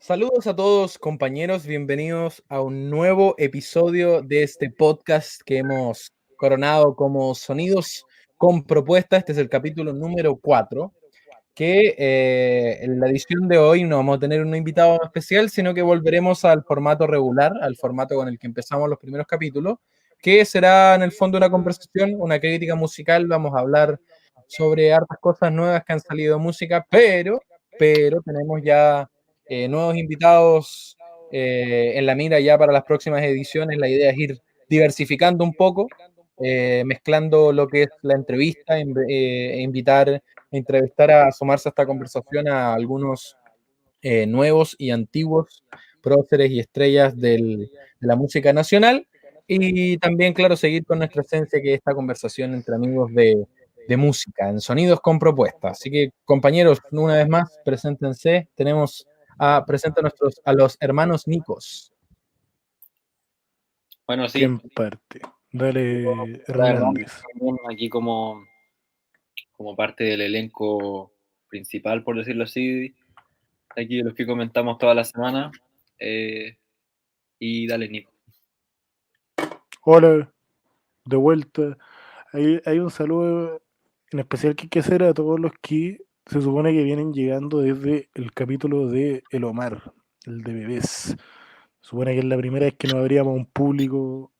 Saludos a todos compañeros, bienvenidos a un nuevo episodio de este podcast que hemos coronado como Sonidos con Propuesta. Este es el capítulo número 4, que en la edición de hoy no vamos a tener un invitado especial, sino que volveremos al formato regular, al formato con el que empezamos los primeros capítulos, que será en el fondo una conversación, una crítica musical. Vamos a hablar sobre hartas cosas nuevas que han salido de música, pero tenemos ya nuevos invitados en la mira ya para las próximas ediciones. La idea es ir diversificando un poco, mezclando lo que es la entrevista, e invitar a entrevistar, a sumarse a esta conversación a algunos nuevos y antiguos próceres y estrellas de la música nacional, y también, claro, seguir con nuestra esencia, que es esta conversación entre amigos de música, en Sonidos con Propuesta. Así que, compañeros, una vez más, preséntense. Presento a los hermanos Nicos. Bueno, sí, ¿Quién parte? Dale, la verdad, Hernández. también aquí como parte del elenco principal, por decirlo así, aquí de los que comentamos toda la semana. Y dale, Nico. Hola, de vuelta. Hay un saludo en especial que hay que hacer a todos los que se supone que vienen llegando desde el capítulo de El Omar, el de bebés. Se supone que es la primera vez que nos abríamos a un público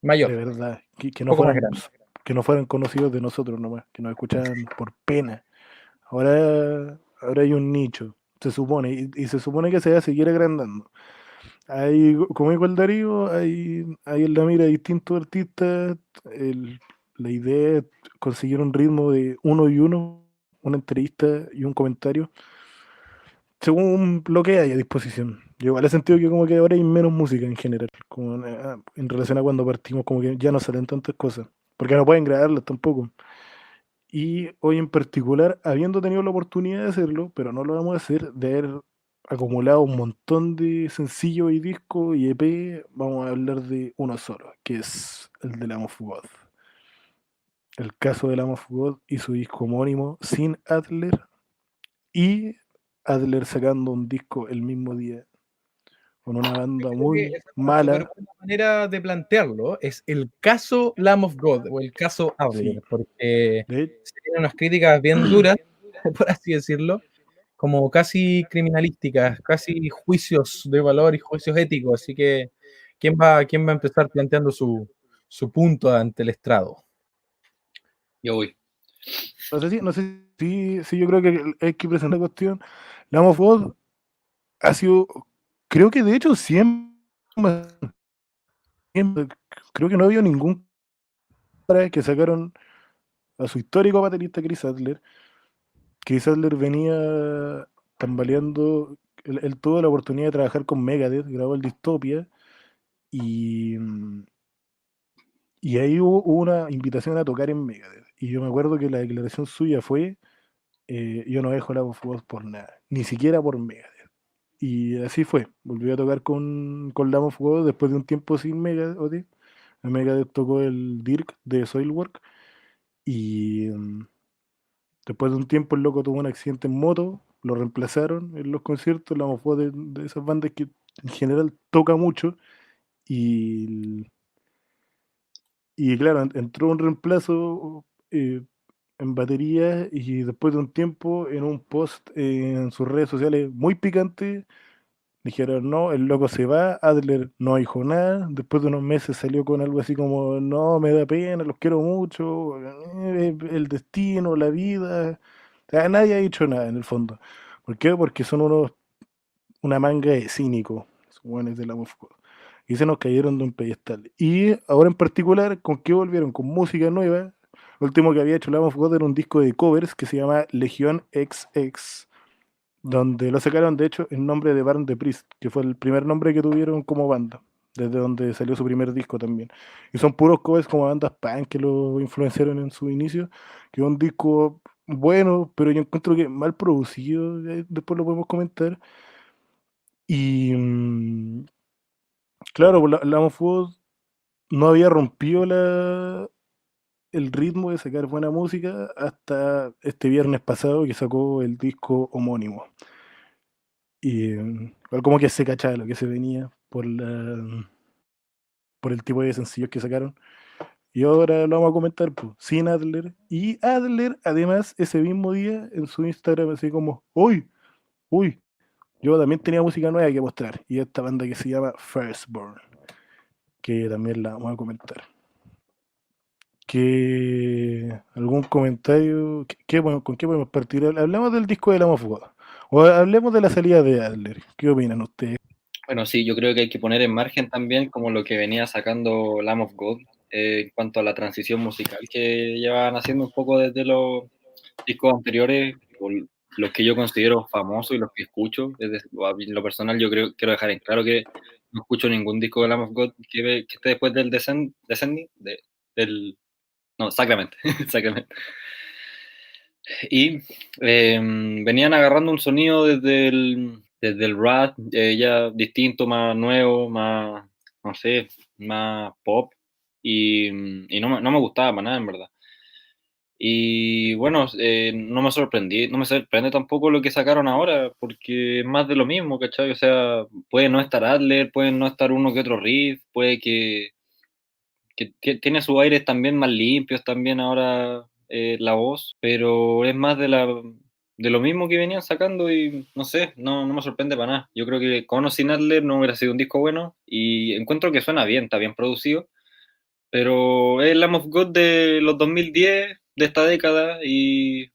Mayor, de verdad, un poco más grande. que no fueran conocidos de nosotros nomás, que nos escuchaban por pena. Ahora hay un nicho, se supone, y se supone que se va a seguir agrandando. Como dijo el Darío, hay en la mira distintos artistas. el- la idea es conseguir un ritmo de uno y uno, una entrevista y un comentario, según lo que hay a disposición. Yo igual he sentido que como que ahora hay menos música en general, como en relación a cuando partimos, como que ya no salen tantas cosas, porque no pueden grabarlas tampoco. Y hoy en particular, habiendo tenido la oportunidad de hacerlo, pero no lo vamos a hacer, de haber acumulado un montón de sencillos y discos y EP, vamos a hablar de uno solo, que es el de Lamb of God. El caso de Lamb of God y su disco homónimo sin Adler, y Adler sacando un disco el mismo día con una banda Creo que muy esa es una súper mala. buena manera de plantearlo. Es el caso Lamb of God o el caso Sí, Adler, porque de, se tienen unas críticas bien duras, por así decirlo, como casi criminalísticas, casi juicios de valor y juicios éticos. Así que, ¿quién va a empezar planteando su punto ante el estrado? Yo voy. no sé si yo creo que hay que presentar la cuestión. Lamb of God ha sido, creo que de hecho siempre, creo que no había ningún para que sacaron a su histórico baterista Chris Adler. Chris Adler venía tambaleando, él tuvo la oportunidad de trabajar con Megadeth, grabó el Dystopia, y, y ahí hubo una invitación a tocar en Megadeth. Y yo me acuerdo que la declaración suya fue, yo no dejo la voz por nada, ni siquiera por Megadeth. Y así fue, volvió a tocar con Lamb of God después de un tiempo sin Megadeth. Megadeth tocó el Dirk de Soilwork, y después de un tiempo el loco tuvo un accidente en moto, lo reemplazaron en los conciertos. Lamb of God de esas bandas que en general toca mucho, y, y claro, entró un reemplazo en batería, y después de un tiempo en un post en sus redes sociales muy picante dijeron: no, el loco se va. Adler no dijo nada. Después de unos meses salió con algo así como: no, me da pena, los quiero mucho, el destino, la vida. O sea, nadie ha dicho nada en el fondo. ¿Por qué? Porque son una manga de cínicos, esos hueones de la Mofco. Y se nos cayeron de un pedestal. Y ahora en particular, ¿con qué volvieron? Con música nueva. Lo último que había hecho la Mofco era un disco de covers que se llama Legión XX, donde lo sacaron de hecho en nombre de Barn de Priest, que fue el primer nombre que tuvieron como banda, desde donde salió su primer disco también. Y son puros covers como bandas punk que lo influenciaron en su inicio, que es un disco bueno, pero yo encuentro que mal producido, después lo podemos comentar. Y claro, pues la Food no había rompido el ritmo de sacar buena música hasta este viernes pasado, que sacó el disco homónimo. Y como que se cachaba lo que se venía por el tipo de sencillos que sacaron. Y ahora lo vamos a comentar, pues, sin Adler. Y Adler, además, ese mismo día en su Instagram, así como, uy, uy, yo también tenía música nueva que mostrar. Y esta banda que se llama Firstborn, que también la vamos a comentar. ¿Algún comentario? ¿Con qué podemos partir? Hablemos del disco de Lamb of God. O hablemos de la salida de Adler. ¿Qué opinan ustedes? Bueno, sí, yo creo que hay que poner en margen también como lo que venía sacando Lamb of God en cuanto a la transición musical que llevan haciendo un poco desde los discos anteriores, o los que yo considero famosos y los que escucho. En lo personal, quiero dejar en claro que no escucho ningún disco de Lamb of God que esté después del Descending, no, Sacrament, Sacrament. Y venían agarrando un sonido desde el rap, ya distinto, más nuevo, más, no sé, más pop, y no me gustaba para nada, en verdad. Y bueno, no me sorprende tampoco lo que sacaron ahora, porque es más de lo mismo, ¿cachai? O sea, puede no estar Adler, puede no estar uno que otro riff, puede que tiene sus aires también más limpios también ahora la voz, pero es más de lo mismo que venían sacando y no sé, no me sorprende para nada. Yo creo que con o sin Adler no hubiera sido un disco bueno y encuentro que suena bien, está bien producido, pero es Lamb of God de los 2010, de esta década y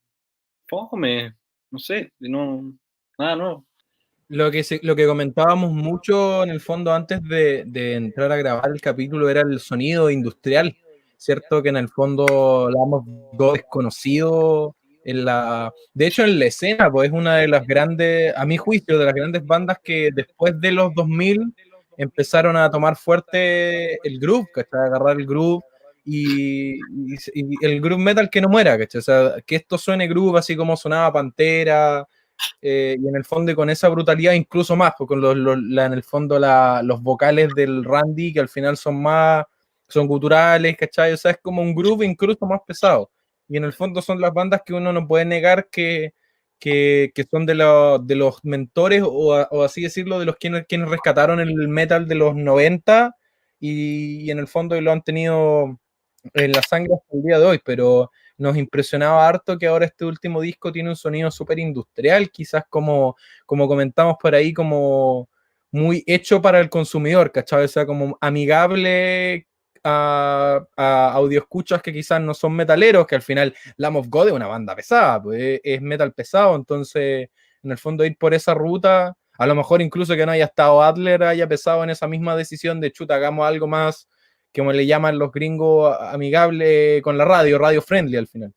fome, no sé, no, nada nuevo. Lo que comentábamos mucho en el fondo antes de entrar a grabar el capítulo era el sonido industrial, ¿cierto? Que en el fondo la hemos desconocido de hecho en la escena, pues es una de las grandes, a mi juicio, de las grandes bandas que después de los 2000 empezaron a tomar fuerte el groove, ¿cachai? A agarrar el groove y el groove metal que no muera, ¿cachai? O sea, que esto suene groove así como sonaba Pantera, y en el fondo y con esa brutalidad incluso más, porque en el fondo los vocales del Randy que al final son guturales, ¿cachai? O sea, es como un groove incluso más pesado. Y en el fondo son las bandas que uno no puede negar que son de los mentores o así decirlo, de los quienes rescataron el metal de los 90 y en el fondo lo han tenido en la sangre hasta el día de hoy, pero nos impresionaba harto que ahora este último disco tiene un sonido súper industrial, quizás como comentamos por ahí, como muy hecho para el consumidor, ¿cachai? O sea, como amigable a audioescuchas que quizás no son metaleros, que al final Lamb of God es una banda pesada, pues es metal pesado, entonces en el fondo ir por esa ruta, a lo mejor incluso que no haya estado Adler, haya pesado en esa misma decisión de chuta, hagamos algo más como le llaman los gringos, amigable con la radio friendly al final.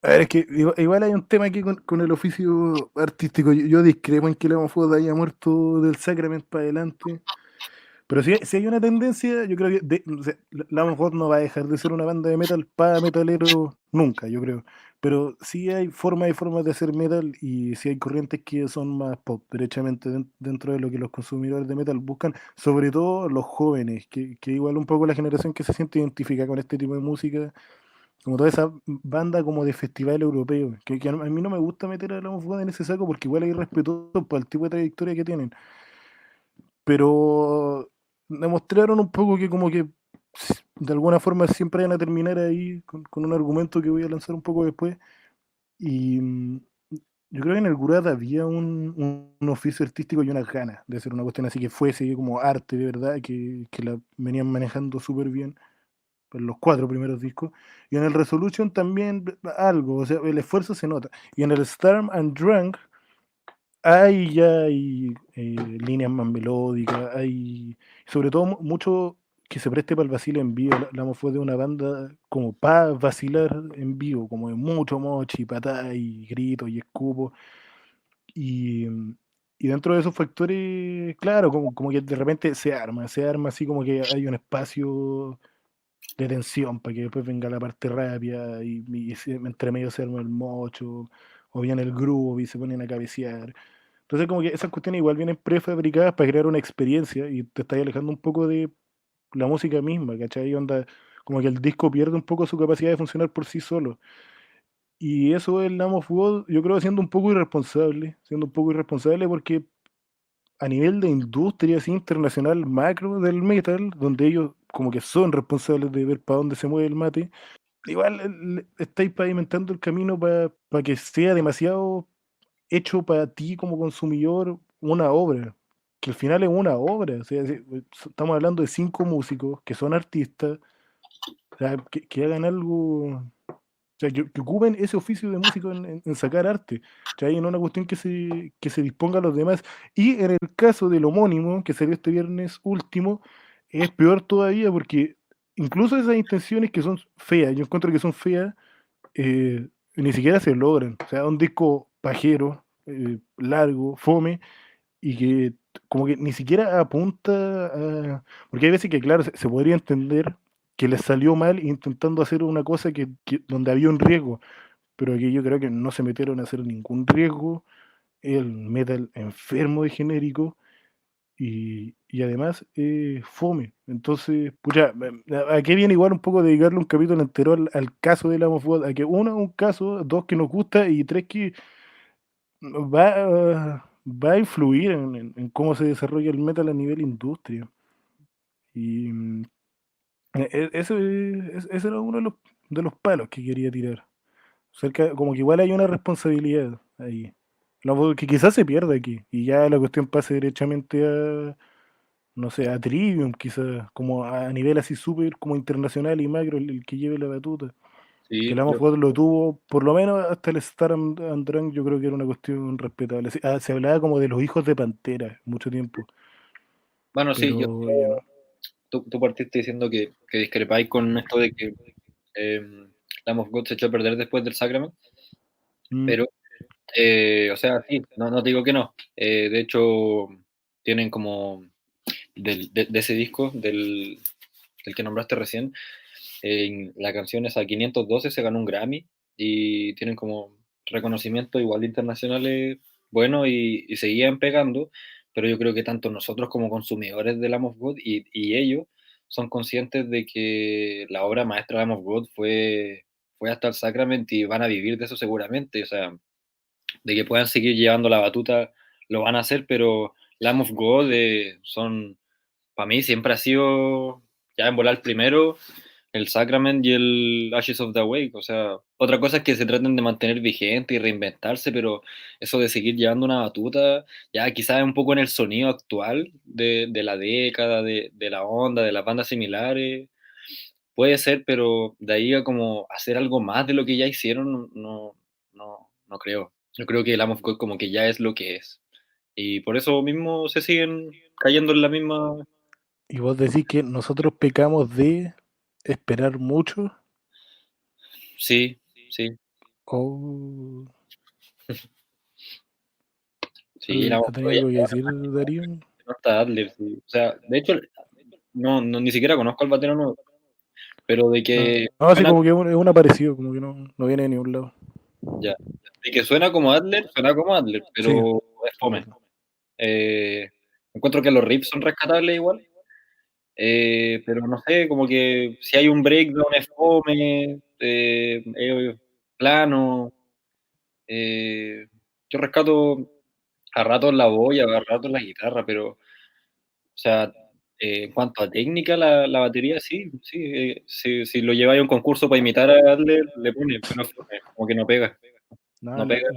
A ver, es que igual hay un tema aquí con el oficio artístico. Yo discrepo en que Lamb of God haya muerto del Sacrament para adelante. Pero si hay una tendencia, yo creo que o sea, Lamb of God no va a dejar de ser una banda de metal para metalero nunca, yo creo. Pero sí hay formas y formas de hacer metal y sí hay corrientes que son más pop, derechamente dentro de lo que los consumidores de metal buscan, sobre todo los jóvenes, que igual un poco la generación que se siente identificada con este tipo de música, como toda esa banda como de festival europeo, que a mí no me gusta meter a Lamb of God en ese saco porque igual hay respeto por el tipo de trayectoria que tienen, pero demostraron un poco que como que de alguna forma siempre van a terminar ahí con un argumento que voy a lanzar un poco después. Y yo creo que en el Gurad había un oficio artístico y unas ganas de hacer una cuestión así que fuese como arte de verdad, que la venían manejando súper bien en los 4 primeros discos. Y en el Resolution también algo, o sea, el esfuerzo se nota. Y en el Storm and Drunk hay líneas más melódicas, hay sobre todo mucho que se preste para el vacile en vivo. La fue de una banda como para vacilar en vivo, como de mucho mochi, patá y gritos y escupo. Y, y dentro de esos factores, claro, como que de repente se arma así como que hay un espacio de tensión para que después venga la parte rápida entre medio se arma el mocho, o bien el groove y se ponen a cabecear. Entonces, como que esas cuestiones igual vienen prefabricadas para crear una experiencia y te estás alejando un poco de la música misma, ¿cachai? Onda, como que el disco pierde un poco su capacidad de funcionar por sí solo. Y eso es Lamb of God, yo creo, siendo un poco irresponsable porque a nivel de industria así, internacional macro del metal, donde ellos como que son responsables de ver para dónde se mueve el mate, igual estáis pavimentando el camino para que sea demasiado hecho para ti como consumidor una obra, que al final es una obra. O sea, estamos hablando de 5 músicos que son artistas, o sea, que hagan algo, o sea, que ocupen ese oficio de músico en sacar arte, ¿cachai? En una cuestión que se disponga a los demás. Y en el caso del homónimo, que salió este viernes último, es peor todavía porque incluso esas intenciones que son feas, yo encuentro que son feas, ni siquiera se logran. O sea, un disco pajero, largo, fome, y que como que ni siquiera apunta a... Porque hay veces que, claro, se podría entender que les salió mal intentando hacer una cosa donde había un riesgo, pero aquí yo creo que no se metieron a hacer ningún riesgo, el metal enfermo de genérico, y además fome. Entonces, pucha, aquí viene igual un poco dedicarle un capítulo entero al caso de la homofobia, a que uno, un caso, dos, que nos gusta, y tres, que va a influir en cómo se desarrolla el metal a nivel industria. Y ese era uno de los palos que quería tirar. Como que igual hay una responsabilidad ahí. Que quizás se pierda aquí y ya la cuestión pase derechamente a, no sé, a Trivium, quizás, como a nivel así súper como internacional y macro, el que lleve la batuta. Que Sí, el Amo lo tuvo, por lo menos hasta el Star and Drunk, yo creo que era una cuestión respetable. Se hablaba como de los hijos de Pantera mucho tiempo, bueno, sí, pero ya no. tú partiste diciendo que discrepáis con esto de que Lamb of God se echó a perder después del Sacrament, Mm, pero, o sea, sí, no te digo que no. De hecho, tienen como de ese disco, del que nombraste recién, la canción esa 512 se ganó un Grammy y tienen como reconocimiento igual de internacionales bueno y seguían pegando, pero yo creo que tanto nosotros como consumidores de Lamb of God y ellos son conscientes de que la obra maestra de Lamb of God fue hasta el Sacrament y van a vivir de eso seguramente, o sea, de que puedan seguir llevando la batuta, lo van a hacer, pero Lamb of God para mí siempre ha sido ya en volar primero el Sacrament y el Ashes of the Awake. O sea, otra cosa es que se traten de mantener vigente y reinventarse, pero eso de seguir llevando una batuta, ya quizás un poco en el sonido actual de la década, de la onda, de las bandas similares, puede ser, pero de ahí a como hacer algo más de lo que ya hicieron, no creo. Yo creo que el Lamb of God como que ya es lo que es. Y por eso mismo se siguen cayendo en la misma. y vos decís que nosotros pecamos de esperar mucho, Sí, sí, o sí, la tenía algo que decir, Darío. no está Adler, sí. O sea, de hecho, ni siquiera conozco al batero nuevo, pero de Ah, que no, así suena, como que es un aparecido, como que no viene de ningún lado. ya, de que suena como Adler, Sí, pero es es fome. verdad. Eh, encuentro que los riffs son rescatables igual, pero no sé, como que si hay un breakdown es fome, plano. Yo rescato a ratos la voz y a ratos la guitarra, pero, o sea, en cuanto a técnica, la batería sí, sí, si lo lleváis a un concurso para imitar a Adler, le pone, pero es fome, como que Nada, no pega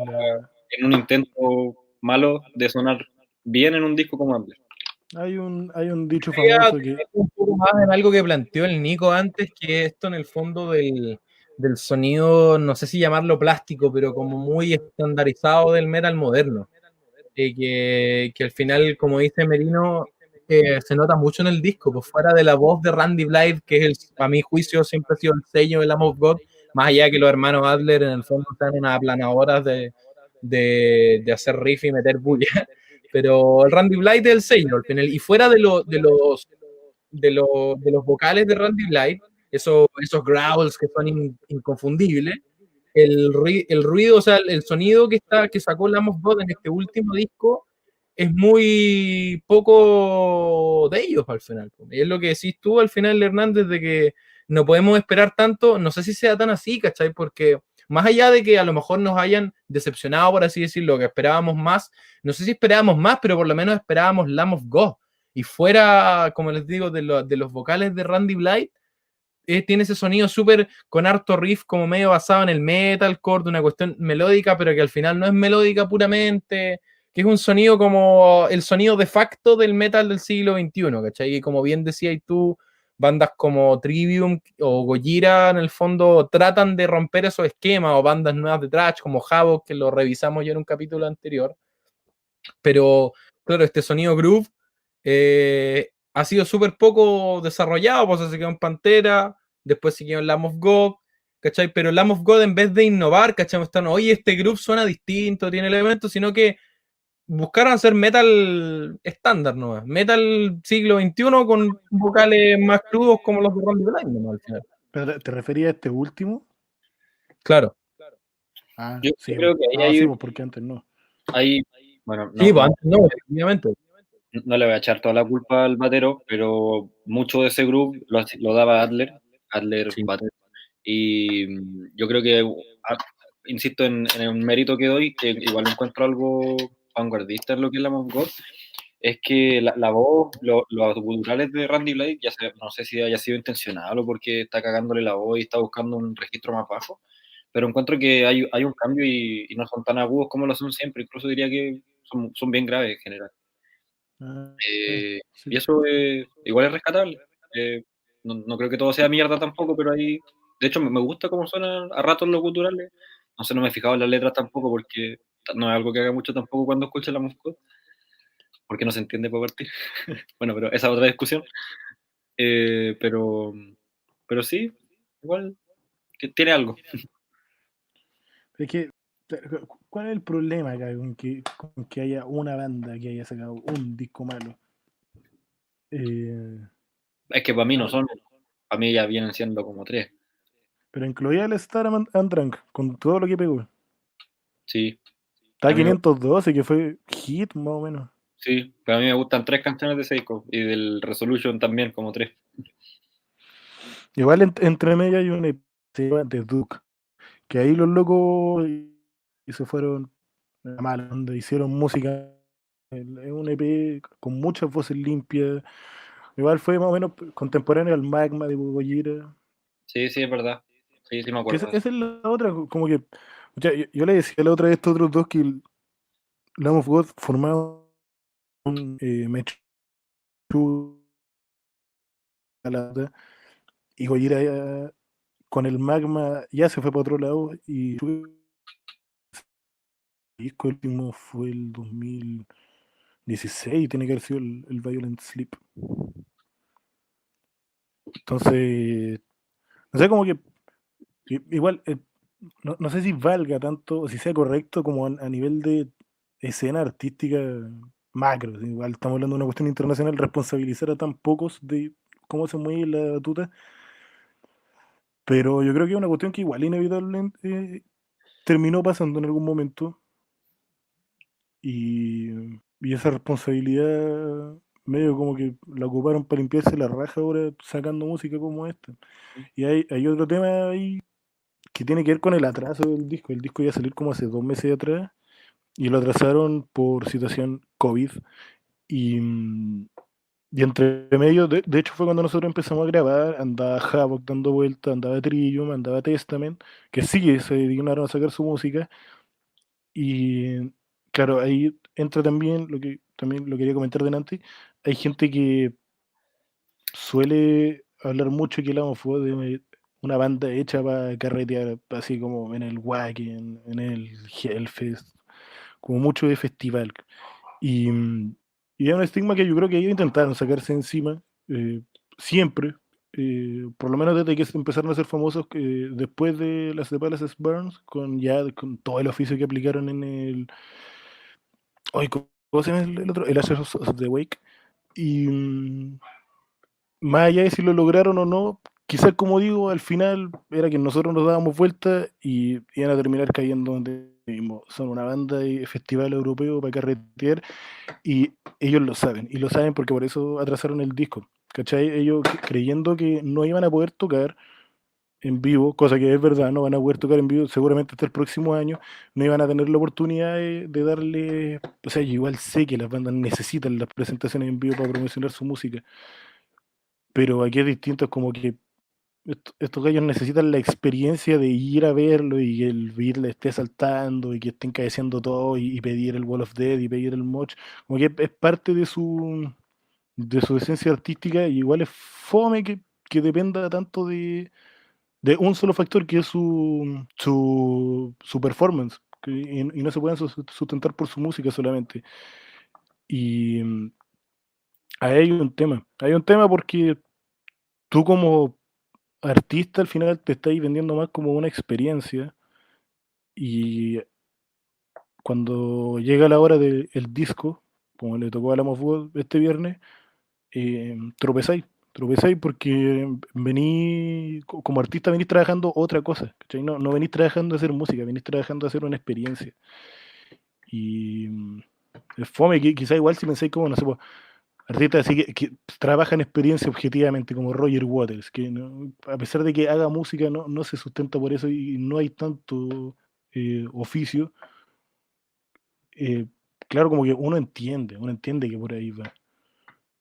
en un intento malo de sonar bien en un disco como Adler. hay un dicho Quería famoso tener que un poco más en algo que planteó el Nico antes, que esto en el fondo del sonido, no sé si llamarlo plástico, pero como muy estandarizado del metal moderno. Que al final, como dice Merino, se nota mucho en el disco, pues fuera de la voz de Randy Blythe, que es a mi juicio siempre ha sido el sello de Lamb of God, más allá de que los hermanos Adler en el fondo están unas aplanadoras de hacer riff y meter bulla, pero el Randy Blythe es el sello al final, y fuera de los vocales de Randy Blythe, esos growls que son inconfundibles, el ruido, o sea, el sonido que sacó Lamb of God en este último disco es muy poco de ellos al final. Y es lo que decís tú al final, Hernández, de que no podemos esperar tanto, no sé si sea tan así, ¿cachai? Porque más allá de que a lo mejor nos hayan decepcionado, por así decirlo, que esperábamos más, no sé si esperábamos más, pero por lo menos esperábamos Lamb of God. Y fuera, como les digo, de los vocales de Randy Blythe, tiene ese sonido súper con harto riff como medio basado en el metalcore, de una cuestión melódica, pero que al final no es melódica puramente, que es un sonido como el sonido de facto del metal del siglo XXI, ¿cachai? Y como bien decías tú, bandas como Trivium o Gojira en el fondo tratan de romper esos esquemas, o bandas nuevas de thrash como Havoc, que lo revisamos ya en un capítulo anterior, pero claro, este sonido groove ha sido súper poco desarrollado, pues se quedó en Pantera, después se quedó en Lamb of God, ¿cachai? Pero Lamb of God en vez de innovar, ¿cachai? Están, oye, este groove suena distinto, tiene elementos, sino que buscaron hacer metal estándar, ¿no? Metal siglo XXI con vocales más crudos como los de Randy Blythe, ¿no? Al final. ¿Pero te referías a este último? Claro. Ah, Yo sí, creo que no, sí, pues porque antes no. bueno, Sí, pues antes no, efectivamente. no le voy a echar toda la culpa al batero, pero mucho de ese grupo lo daba Adler Sí. batero. Y yo creo que, insisto en un mérito que doy, que igual encuentro algo vanguardista en lo que es la Lamb of God, es que la voz, los guturales de Randy Blythe, no sé si haya sido intencional o porque está cagándole la voz y está buscando un registro más bajo, pero encuentro que hay un cambio y no son tan agudos como lo son siempre, incluso diría que son bien graves en general. Ah, sí. Y eso igual es rescatable. No creo que todo sea mierda tampoco, pero ahí, de hecho, me gusta cómo suenan a ratos los guturales. No sé, no me he fijado en las letras tampoco, porque no es algo que haga mucho tampoco cuando escucho la música, porque no se entiende por partir. Bueno, pero esa es otra discusión. Eh, pero, pero sí, igual que tiene algo. Es que, ¿cuál es el problema acá con que haya una banda que haya sacado un disco malo? Es que para mí no son, para mí ya vienen siendo como tres. Pero incluía el Star and Drunk, con todo lo que pegó. Sí, Está a mí me, 512, que fue hit más o menos. sí, pero a mí me gustan tres canciones de Seiko y del Resolution también, como tres. Igual entre medio hay un EP de Duke, que ahí los locos y se fueron a mala onda, hicieron música. Es un EP con muchas voces limpias. Igual fue más o menos contemporáneo al Magma de Gojira. Sí, sí, es verdad. Sí, sí me Que acuerdo de eso. esa es la otra, como que. O sea, yo le decía la otra vez a estos otros dos que el Lamb of God formaba un Mechu a la otra, y Gojira con el Magma ya se fue para otro lado. Y el disco último fue el 2016, tiene que haber sido el Violent Sleep. Entonces, no sé, como que igual, no sé si valga tanto, o si sea correcto como a nivel de escena artística macro. ¿Sí? Igual estamos hablando de una cuestión internacional, responsabilizar a tan pocos de cómo se mueve la batuta, pero yo creo que es una cuestión que igual inevitablemente terminó pasando en algún momento y, y esa responsabilidad medio como que la ocuparon para limpiarse la raja ahora sacando música como esta. Y hay otro tema ahí que tiene que ver con el atraso del disco. El disco iba a salir como hace 2 meses atrás y lo atrasaron por situación COVID. Y, y entre medio, de hecho fue cuando nosotros empezamos a grabar, andaba Havoc dando vueltas, andaba Trivium, andaba Testament, que sí se dignaron a sacar su música. Y claro, ahí entra también lo que también lo quería comentar delante. Hay gente que suele hablar mucho que la fue de una banda hecha para carretear, así como en el Wacken, en el Hellfest, como mucho de festival. Y, y es un estigma que yo creo que ellos intentaron sacarse encima siempre, por lo menos desde que empezaron a ser famosos después de las de Palaces Burns, con todo el oficio que aplicaron en el. Ay, ¿cómo se llama el otro? El Ashes of the Wake. Y más allá de si lo lograron o no, quizás como digo, al final era que nosotros nos dábamos vuelta y iban a terminar cayendo donde mismo. Son una banda de festival europeo para carretear y ellos y lo saben porque por eso atrasaron el disco. ¿Cachai? Ellos creyendo que no iban a poder tocar, en vivo, cosa que es verdad, no van a poder tocar en vivo seguramente hasta el próximo año, no iban a tener la oportunidad de darle, o sea, yo igual sé que las bandas necesitan las presentaciones en vivo para promocionar su música, pero aquí es distinto, es como que estos gallos necesitan la experiencia de ir a verlo y que el beat le esté saltando y que estén cabeceando todo y pedir el Wall of Death y pedir el Moch, como que es parte de su esencia artística y igual es fome que dependa tanto de un solo factor que es su performance y no se pueden sustentar por su música solamente. Y ahí hay un tema porque tú como artista al final te estás vendiendo más como una experiencia y cuando llega la hora del disco, como le tocó a la Mofútbol este viernes, tropezáis. Tropezáis porque como artista venís trabajando otra cosa, ¿cachai? No, no venís trabajando a hacer música, venís trabajando a hacer una experiencia. Y es fome, quizá igual si pensáis como, no sé, pues, artistas así que trabajan experiencia objetivamente, como Roger Waters, que a pesar de que haga música, no se sustenta por eso y no hay tanto oficio. eh, claro, como que uno entiende que por ahí va.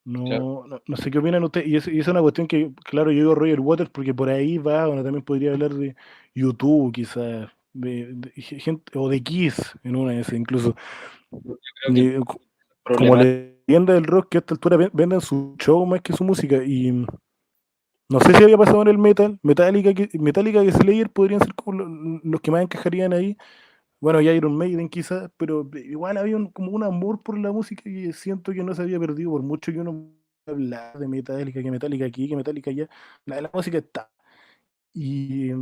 Claro. No sé qué opinan ustedes, y es una cuestión que, claro, yo digo Roger Waters porque por ahí va, uno también podría hablar de YouTube, quizás, gente, o de Kiss, en una de esas, incluso. Yo creo que el Como problema es leyenda del rock que a esta altura venden su show más que su música, y no sé si había pasado en el metal, Metallica y Slayer podrían ser como los que más encajarían ahí, bueno, y Iron Maiden quizás, pero igual había como un amor por la música que siento que no se había perdido, por mucho que uno habla de Metallica, que Metallica aquí, que Metallica allá, la música está. Y,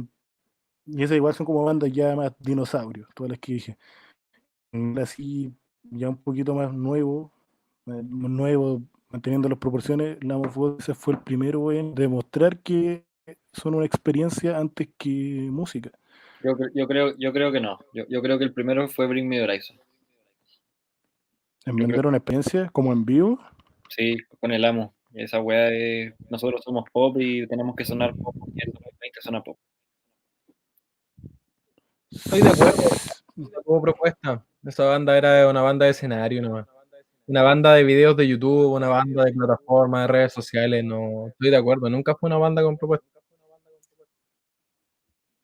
y esas igual son como bandas ya más dinosaurios, todas las que dije. Así, ya un poquito más nuevo, manteniendo las proporciones, la ese fue el primero en demostrar que son una experiencia antes que música. yo creo que no. Yo creo que el primero fue Bring Me the Horizon. En Yo creo vender una experiencia como en vivo. sí, con el amo. Esa weá de nosotros somos pop y tenemos que sonar pop porque el 2020 suena pop. Estoy de acuerdo como propuesta. Esa banda era una banda de escenario nomás. Una banda de videos de YouTube, una banda de plataformas, de redes sociales, no estoy de acuerdo. Nunca fue una banda con propuesta.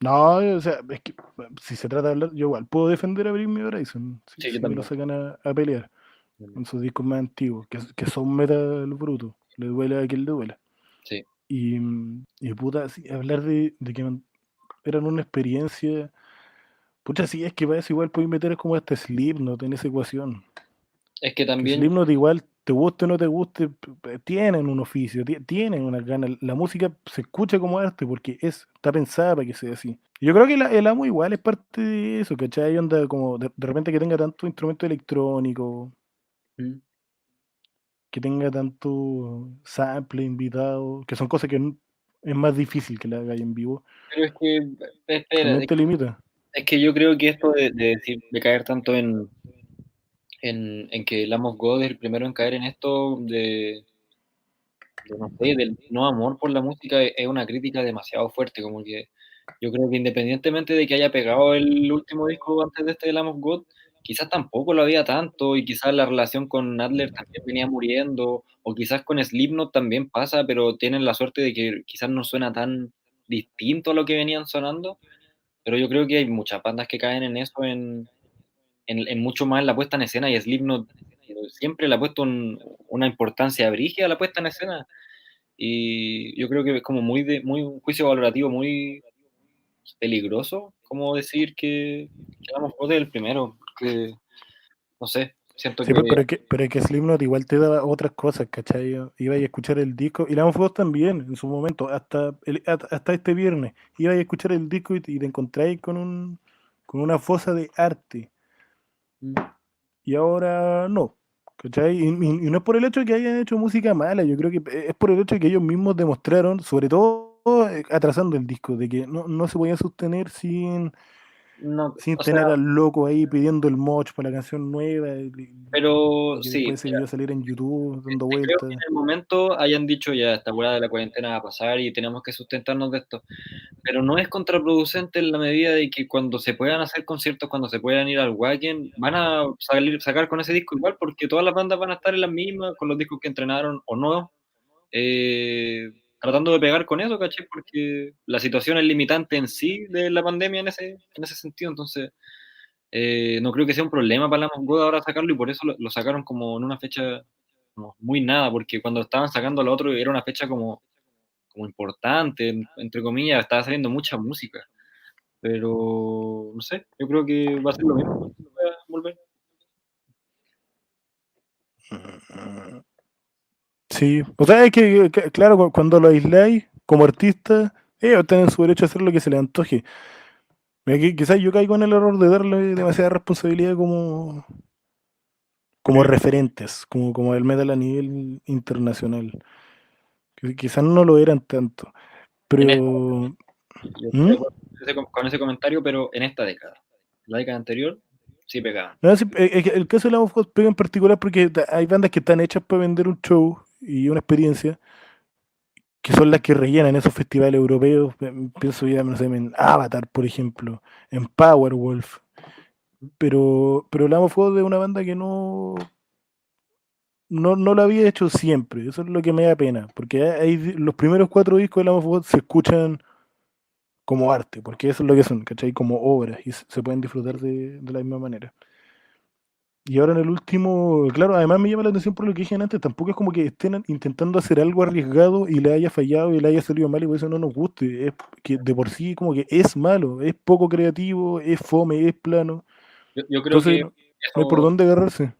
No, o sea, es que si se trata de hablar, yo igual puedo defender a Bring Me Horizon Sí, yo si me lo también. sacan a pelear con sus discos más antiguos, que son metal bruto, le duele a quien le duela. Sí. Y puta, sí, hablar de que eran una experiencia. Pucha, sí, es que para eso igual puedes meter como este Slipknot en esa ecuación. Es que Que también, Slipknot igual, te guste o no te guste, tienen un oficio, tienen una gana. La música se escucha como arte porque está pensada para que sea así. Yo creo que el amo igual es parte de eso, ¿cachai? Onda como de repente que tenga tanto instrumento electrónico, mm, que tenga tanto sample invitado, que son cosas que es más difícil que la haga en vivo. pero es que, espera, También te limita. es que yo creo que esto de decir, de caer tanto en que el Amos God es el primero en caer en esto de no sé, del no amor por la música es una crítica demasiado fuerte, como que yo creo que independientemente de que haya pegado el último disco antes de este de Lamb of God, quizás tampoco lo había tanto y quizás la relación con Adler también venía muriendo o quizás con Slipknot también pasa, pero tienen la suerte de que quizás no suena tan distinto a lo que venían sonando, pero yo creo que hay muchas bandas que caen en eso, en mucho más en la puesta en escena y Slipknot siempre le ha puesto una importancia brígida a la puesta en escena. Y yo creo que es como muy un juicio valorativo muy peligroso, como decir que Vamos Joder es el primero, que no sé, siento Sí, que pero es que Slipknot igual te daba otras cosas, ¿cachai? Iba a escuchar el disco, y la Fox también, en su momento, hasta este viernes, iba a escuchar el disco y te encontráis con una fosa de arte, y ahora no, ¿cachai? Y no es por el hecho de que hayan hecho música mala, yo creo que es por el hecho de que ellos mismos demostraron, sobre todo atrasando el disco, de que no se podían sostener no, sin o sea, tener al loco ahí pidiendo el moch para la canción nueva y pero que sí, después ese video saliera en YouTube dando creo que vueltas. en el momento hayan dicho ya esta hueá de la cuarentena va a pasar y tenemos que sustentarnos de esto. pero no es contraproducente en la medida de que cuando se puedan hacer conciertos, cuando se puedan ir al Wacken, van a sacar con ese disco igual, porque todas las bandas van a estar en las mismas, con los discos que entrenaron o no, tratando de pegar con eso, ¿cachai? Porque la situación es limitante en sí de la pandemia en ese sentido, entonces no creo que sea un problema para la God ahora sacarlo y por eso lo sacaron como en una fecha como muy nada, porque cuando estaban sacando lo otro era una fecha como importante, entre comillas, estaba saliendo mucha música, pero no sé, yo creo que va a ser lo mismo cuando pueda volver. Sí, o sea, es que, claro, cuando lo aisláis como artista, ellos tienen su derecho a hacer lo que se les antoje. Mira, quizás yo caigo en el error de darle demasiada responsabilidad como referentes, como el metal a nivel internacional. Quizás no lo eran tanto, En esta, pero... yo estoy de ¿Mm? acuerdo con ese comentario, pero en esta década. La década anterior sí pegaban. No, sí, que el caso de la of God pega en particular porque hay bandas que están hechas para vender un show y una experiencia, que son las que rellenan esos festivales europeos. Pienso ya, no sé, en Avatar, por ejemplo, en Powerwolf. Pero Lamb of God es una banda que no lo había hecho siempre. Eso es lo que me da pena. Porque los primeros 4 discos de Lamb of God se escuchan como arte, porque eso es lo que son, ¿cachai? Como obras y se pueden disfrutar de la misma manera. Y ahora en el último, claro, además me llama la atención por lo que dije antes, tampoco es como que estén intentando hacer algo arriesgado y le haya fallado y le haya salido mal y por eso no nos guste. Es que de por sí como que es malo, es poco creativo, es fome, es plano. Yo creo Entonces que no hay por eso, dónde agarrarse.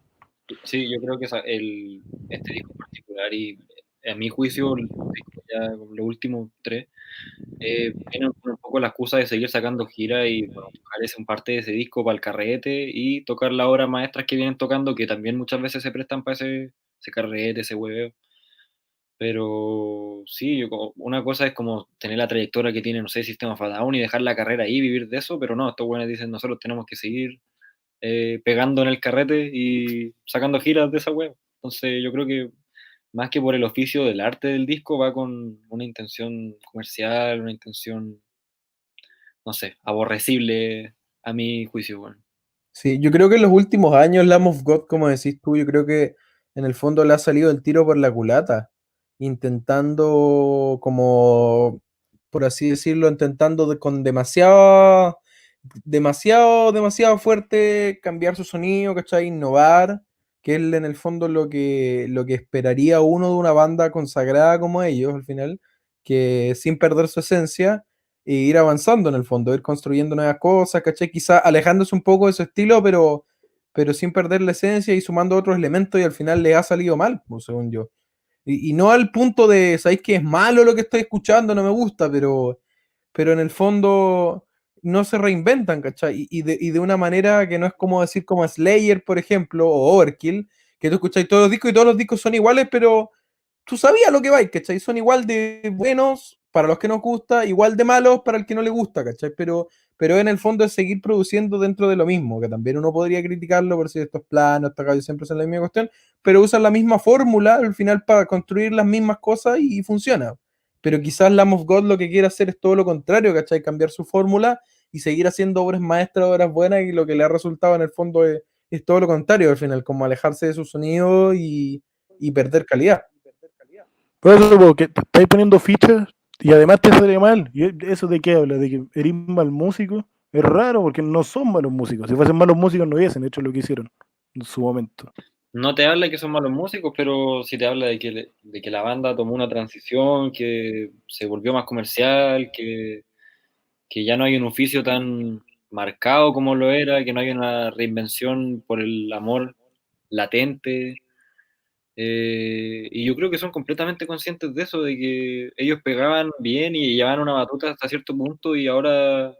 sí, yo creo que este disco en particular y a mi juicio, los discos ya, los últimos tres, tienen un poco la excusa de seguir sacando giras y bueno, tocar un parte de ese disco para el carrete y tocar las obras maestras que vienen tocando, que también muchas veces se prestan para ese carrete, ese hueveo. Pero sí, una cosa es como tener la trayectoria que tiene, no sé, System of a Down y dejar la carrera ahí, vivir de eso, pero no, estos buenos dicen, nosotros tenemos que seguir pegando en el carrete y sacando giras de esa web. Entonces yo creo que más que por el oficio del arte del disco, va con una intención comercial, una intención, no sé, aborrecible a mi juicio, bueno. Sí, yo creo que en los últimos años Lamb of God, como decís tú, yo creo que en el fondo le ha salido el tiro por la culata, intentando como, por así decirlo, intentando con demasiado fuerte cambiar su sonido, ¿cachai? Innovar, que es en el fondo lo que esperaría uno de una banda consagrada como ellos al final, que sin perder su esencia e ir avanzando en el fondo, ir construyendo nuevas cosas, ¿cachai? Quizá alejándose un poco de su estilo, pero sin perder la esencia y sumando otros elementos y al final le ha salido mal, pues, según yo. Y no al punto de, ¿sabéis que es malo lo que estoy escuchando? No me gusta, pero en el fondo no se reinventan, ¿cachai? Y de una manera que no es como decir como Slayer, por ejemplo, o Overkill, que tú escucháis todos los discos y todos los discos son iguales, pero tú sabías lo que vais, ¿cachai? Son igual de buenos para los que nos gusta, igual de malos para el que no le gusta, ¿cachai? Pero en el fondo es seguir produciendo dentro de lo mismo, que también uno podría criticarlo por si estos planos, estos gallos siempre son la misma cuestión, pero usan la misma fórmula al final para construir las mismas cosas y funciona. Pero quizás Lamb of God lo que quiere hacer es todo lo contrario, ¿cachai? Cambiar su fórmula y seguir haciendo obras maestras, obras buenas, y lo que le ha resultado en el fondo es todo lo contrario al final, como alejarse de su sonido y perder calidad. Por eso, porque te estáis poniendo fichas y además te sale mal. ¿Y eso de qué habla? ¿De que eres mal músico? Es raro porque no son malos músicos. Si fuesen malos músicos no hubiesen hecho lo que hicieron en su momento. No te habla de que son malos músicos, pero sí te habla de que la banda tomó una transición, que se volvió más comercial, que ya no hay un oficio tan marcado como lo era, que no hay una reinvención por el amor latente. Y yo creo que son completamente conscientes de eso, de que ellos pegaban bien y llevaban una batuta hasta cierto punto y ahora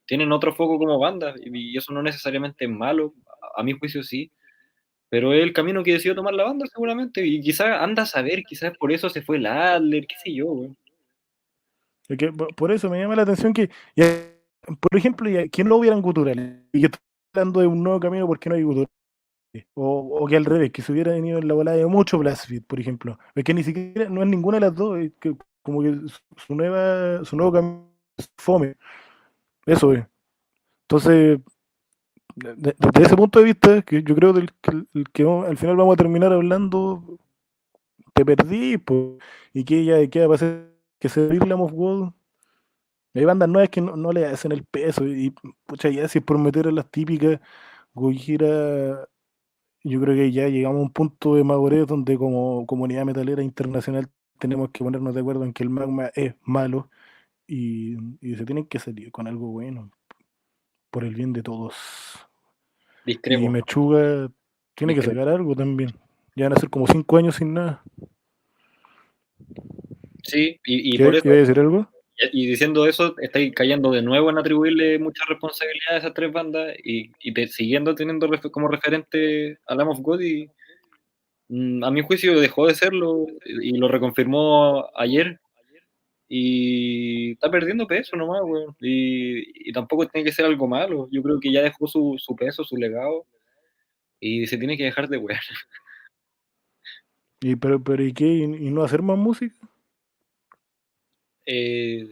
tienen otro foco como banda, y eso no necesariamente es malo, a mi juicio sí, pero es el camino que decidió tomar la banda seguramente, y quizás anda a saber, quizás por eso se fue el Adler, qué sé yo, güey. Es que por eso me llama la atención que, por ejemplo, ¿quién lo hubieran guturales? Y que estoy hablando de un nuevo camino porque no hay guturales. O que al revés, que se hubiera venido en la volada de mucho Blasphit, por ejemplo. Es que ni siquiera, no es ninguna de las dos, es que como que su nuevo camino fome. Eso es. Entonces, desde ese punto de vista, que yo creo que al final vamos a terminar hablando, te perdí, pues, y que va a pasar que se Lamb of God. Hay bandas nuevas que no le hacen el peso, y pucha, ya si es por meter a las típicas, Gojira, yo creo que ya llegamos a un punto de madurez donde como comunidad metalera internacional tenemos que ponernos de acuerdo en que el Magma es malo y se tienen que salir con algo bueno, por el bien de todos. Y Discrepo, Mechuga tiene que discrepo. sacar algo también. Ya van a ser como 5 años sin nada. Sí, y por ¿Qué eso, iba a decir algo? y diciendo eso, estáis cayendo de nuevo en atribuirle mucha responsabilidad a esas tres bandas y siguiendo teniendo como referente a Lamb of God y a mi juicio dejó de serlo y lo reconfirmó ayer y está perdiendo peso nomás, weón. Y tampoco tiene que ser algo malo. Yo creo que ya dejó su peso, su legado y se tiene que dejar de wear. Pero ¿y qué? ¿Y no hacer más música? Eh,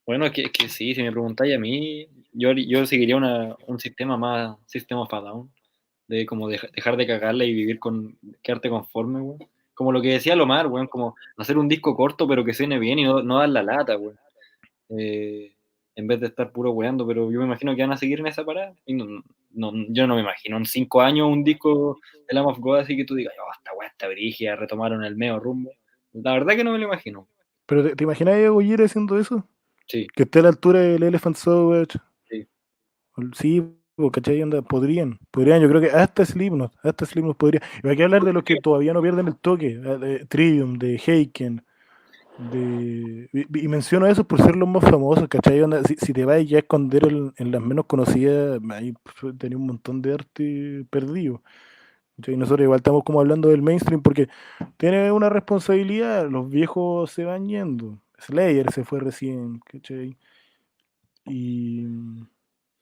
bueno, es que sí, si me preguntáis a mí, yo seguiría un sistema más, sistema of a Down, de como dejar de cagarla y vivir quedarte conforme, weón. Como lo que decía Lomar, weón, como hacer un disco corto pero que suene bien y no dar la lata, weón. eh, en vez de estar puro weando, pero yo me imagino que van a seguir en esa parada. Y yo no me imagino en 5 años un disco de Lamb of God así que tú digas, oh, esta weá está brígida, retomaron el medio rumbo. La verdad que no me lo imagino. ¿Pero te imaginas a Gojira haciendo eso? Sí, Que esté a la altura del Elephant Sauvage. sí. Sí, ¿cachai? Onda, podrían, yo creo que hasta Slipknot podría. Y hay que hablar de los que todavía no pierden el toque, de Trivium, de Heiken, y menciono eso por ser los más famosos, ¿cachai? Onda, si te vas ya a esconder en las menos conocidas, ahí tenía un montón de arte perdido. ¿Cachai? Nosotros igual estamos como hablando del mainstream porque tiene una responsabilidad, los viejos se van yendo. Slayer se fue recién, ¿cachai? Y,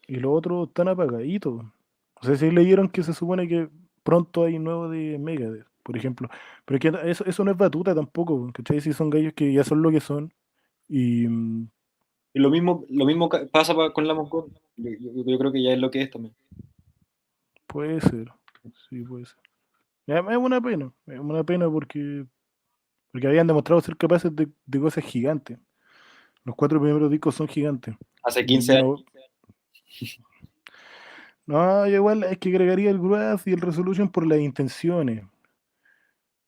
y los otros están apagaditos. No sé si leyeron que se supone que pronto hay nuevo de Megadeth, por ejemplo. Pero es que eso no es batuta tampoco, ¿cachai? Si son gallos que ya son lo que son. Y Y lo mismo pasa con Lamb of God. Yo creo que ya es lo que es también. puede ser, sí, puede ser. Es una pena porque habían demostrado ser capaces de cosas gigantes. Los 4 primeros discos son gigantes. Hace Y 15 ya años. no. No, yo igual es que agregaría el Growth y el Resolution por las intenciones.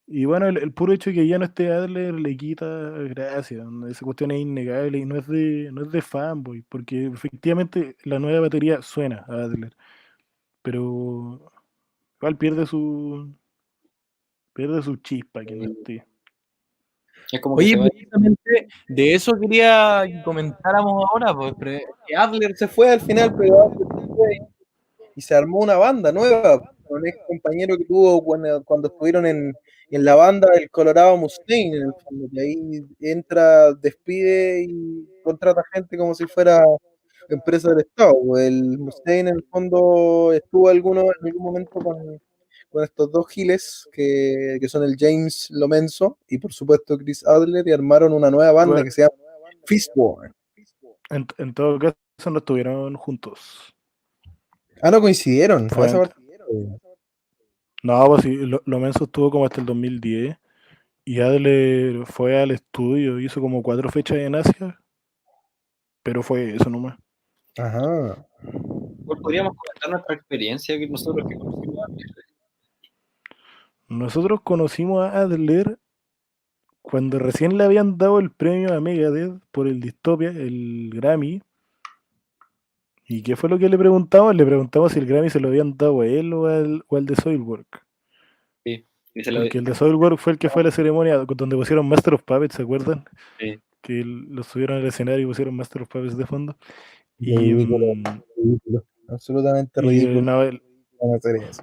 Y bueno, el puro hecho de que ya no esté Adler le quita gracia. ¿No? Esa cuestión es innegable y no es de fanboy, porque efectivamente la nueva batería suena a Adler, pero igual pierde su chispa que no esté. Es como que Oye, se va. precisamente de eso quería que comentáramos ahora, pues, que Adler se fue al final, pero Adler se fue y se armó una banda nueva con un ex compañero que tuvo cuando estuvieron en la banda del Colorado Mustaine, en el fondo, que ahí entra, despide y contrata gente como si fuera empresa del Estado. El Mustaine en el fondo estuvo en algún momento con estos dos giles que son el James Lomenzo y por supuesto Chris Adler y armaron una nueva banda Igual, que se llama Fistborn. en todo caso no estuvieron juntos. Ah, no coincidieron, a Fue esa antes. parte. No, pues sí, lo menso estuvo como hasta el 2010 y Adler fue al estudio, hizo como 4 fechas en Asia, pero fue eso nomás. Ajá. Igual podríamos comentar nuestra experiencia que nosotros que conocimos. Nosotros conocimos a Adler cuando recién le habían dado el premio a Megadeth por el Dystopia, el Grammy. ¿Y qué fue lo que le preguntamos? Le preguntamos si el Grammy se lo habían dado a él o al de Soilwork. Sí, y Porque el de Soilwork fue el que fue a la ceremonia donde pusieron Master of Puppets, ¿se acuerdan? sí. Que lo subieron al escenario y pusieron Master of Puppets de fondo. Y, Ridículo, ridículo. Absolutamente y ridículo no, van a hacer eso.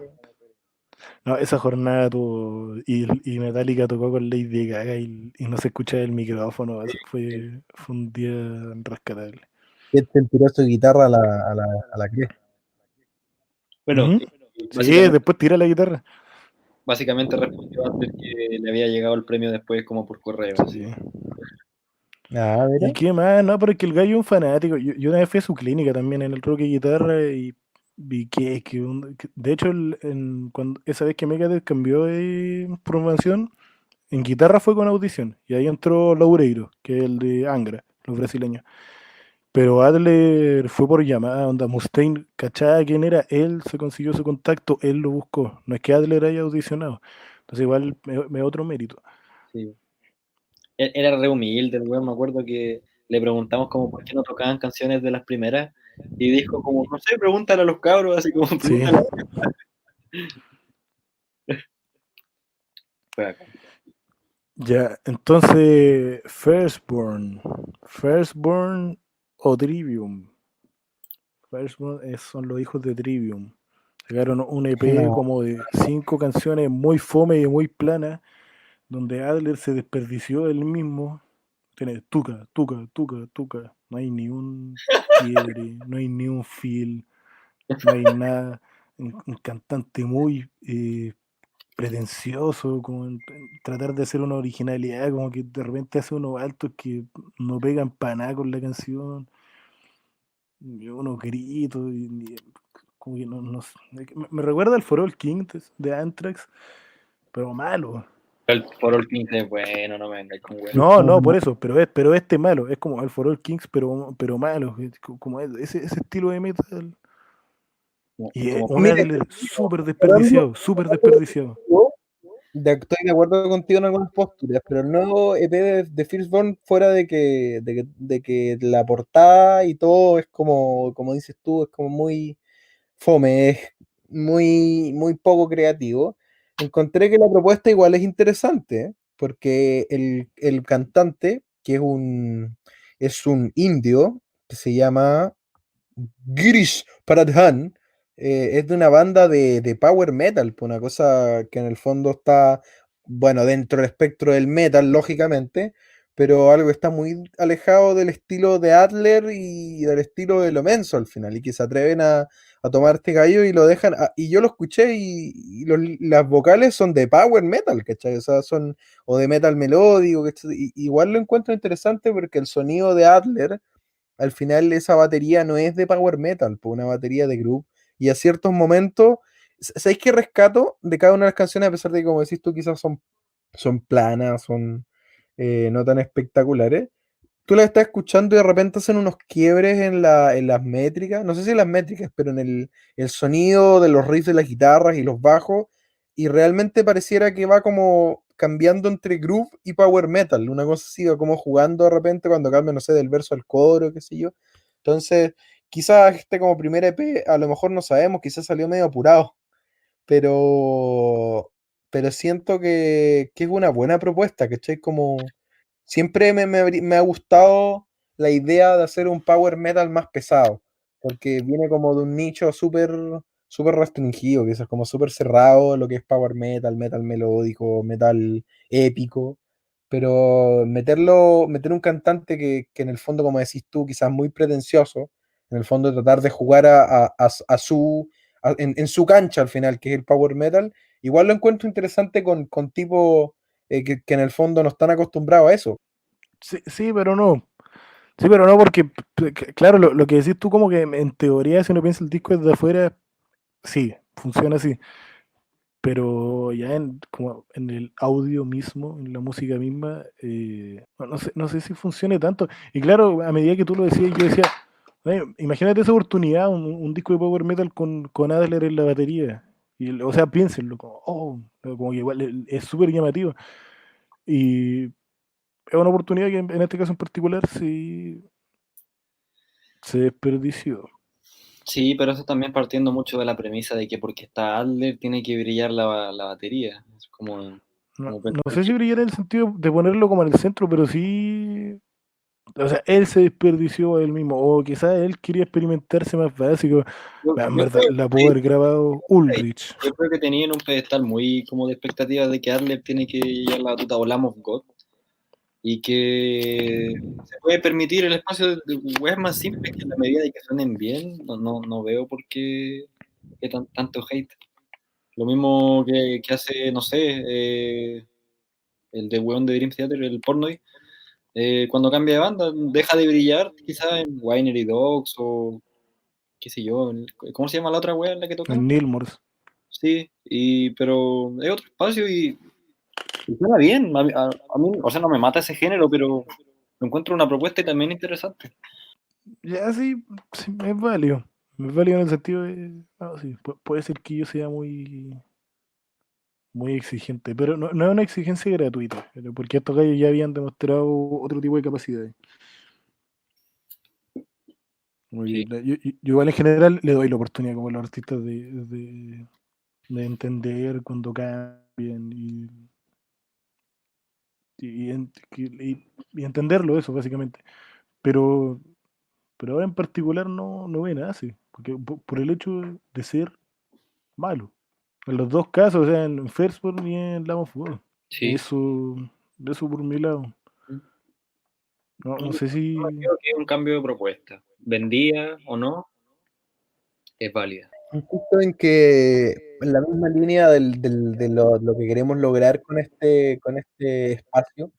no, esa jornada tuvo. Y Metallica tocó con Lady Gaga y no se escuchaba el micrófono. Fue un día rescatable. Este tiró su guitarra a la cresta. Bueno, Ujú. Sí, básicamente, después tira la guitarra. básicamente respondió antes que le había llegado el premio después como por correo, así. Sí. Ah, mira. ¿Y qué más? No, pero es que el gallo es un fanático. Yo una vez fui a su clínica también en el Rock y Guitarra y vi de hecho, cuando, esa vez que Megadeth cambió de formación, en guitarra fue con audición. Y ahí entró Loureiro, que es el de Angra, los brasileños. Pero Adler fue por llamada, onda Mustaine, ¿cachaba quién era? Él se consiguió su contacto, él lo buscó. No es que Adler haya audicionado. Entonces igual me otro mérito. Sí. Era re humilde el weón, me acuerdo que le preguntamos como por qué no tocaban canciones de las primeras y dijo como, no sé, pregúntale a los cabros, así como Sí. pregúntale. Fue acá. Ya, entonces, Firstborn o Trivium. Son los hijos de Trivium. Sacaron un EP No. como de 5 canciones muy fome y muy planas, donde Adler se desperdició él mismo. Tiene tuca, tuca, tuca, tuca. No hay ni un quiebre, no hay ni un feel, no hay nada. Un cantante muy pretencioso, como en tratar de hacer una originalidad, como que de repente hace unos altos que no pegan para nada con la canción, y unos gritos, como que no sé. Me recuerda al For All King de Anthrax, pero malo. Por All 15, bueno, no me vengáis con weón. No, por eso, pero este malo, es como el For All Kings, pero malo, como ese estilo de metal. Y Como un Mira, Adler súper hablando- desperdiciado, súper desperdiciado. estoy de acuerdo contigo en algunas posturas, pero el nuevo EP de Firstborn, fuera de que la portada y todo es como dices tú, es como muy fome, es muy poco creativo. Encontré que la propuesta igual es interesante, ¿eh? Porque el cantante, que es un indio, que se llama Girish Pradhan, es de una banda de power metal, pues una cosa que en el fondo está, bueno, dentro del espectro del metal, lógicamente, pero algo que está muy alejado del estilo de Adler y del estilo de Lomenzo al final, y que se atreven a tomar este gallo y lo dejan, y yo lo escuché las vocales son de power metal, ¿cachai? O sea, o de metal melódico, ¿cachai? Igual lo encuentro interesante porque el sonido de Adler al final esa batería no es de power metal, pues una batería de groove. Y a ciertos momentos, ¿sabéis qué rescato de cada una de las canciones? A pesar de que, como decís tú, quizás son planas, son no tan espectaculares. Tú las estás escuchando y de repente hacen unos quiebres en las métricas, no sé si en las métricas, pero en el sonido de los riffs de las guitarras y los bajos, y realmente pareciera que va como cambiando entre groove y power metal, una cosa así, va como jugando de repente cuando cambia, no sé, del verso al coro, qué sé yo. Entonces, quizás este como primer EP, a lo mejor no sabemos, quizás salió medio apurado, pero siento que es una buena propuesta, ¿cachai? Como siempre me ha gustado la idea de hacer un power metal más pesado, porque viene como de un nicho súper restringido, que es como súper cerrado lo que es power metal, metal melódico, metal épico, pero meter un cantante que en el fondo, como decís tú, quizás muy pretencioso, en el fondo tratar de jugar en su cancha al final, que es el power metal, igual lo encuentro interesante con tipos que en el fondo no están acostumbrados a eso. Sí, sí, pero no. Sí, pero no, porque, claro, lo que decís tú, como que en teoría, si uno piensa el disco desde afuera, sí, funciona así. Pero ya como en el audio mismo, en la música misma, no sé si funcione tanto. Y claro, a medida que tú lo decías, yo decía, imagínate esa oportunidad, un disco de power metal con Adler en la batería. O sea, piénsenlo, como que igual es súper llamativo. Y es una oportunidad que en este caso en particular sí se desperdició. Sí, pero eso también partiendo mucho de la premisa de que porque está Adler tiene que brillar la batería. Es No, como no pensar sé si que brillara en el sentido de ponerlo como en el centro, pero sí. O sea, él se desperdició a él mismo. O quizás él quería experimentarse más básico. En yo verdad, creo, la pudo sí, haber grabado Ulrich. yo creo que tenían un pedestal muy como de expectativa de que Adler tiene que llevar la batuta o Lamb of God y que se puede permitir el espacio de weas más simples que en la medida de que suenen bien, no veo por qué tanto hate. Lo mismo que hace, no sé, el de weón de Dream Theater, el Pornoy, Cuando cambia de banda, deja de brillar, quizás en Winery Dogs o qué sé yo, ¿cómo se llama la otra wea en la que toca? En Neilmores. Sí, pero es otro espacio y suena bien. A mí, o sea, no me mata ese género, pero encuentro una propuesta y también interesante. Ya sí, sí, es válido. Es válido en el sentido de. Sí, puede ser que yo sea muy exigente, pero no es una exigencia gratuita, porque estos gallos ya habían demostrado otro tipo de capacidades. Sí, Yo igual en general le doy la oportunidad como a los artistas de entender cuando cambian y entenderlo eso básicamente. Pero, pero ahora en particular no ve nada así, porque por el hecho de ser malo. En los dos casos, o sea, en Firstborn y en Lamb of God. sí. Eso, eso por mi lado. No, No yo sé si. creo que es un cambio de propuesta. Vendía o no, es válida. Insisto en que en la misma línea de lo que queremos lograr con este espacio,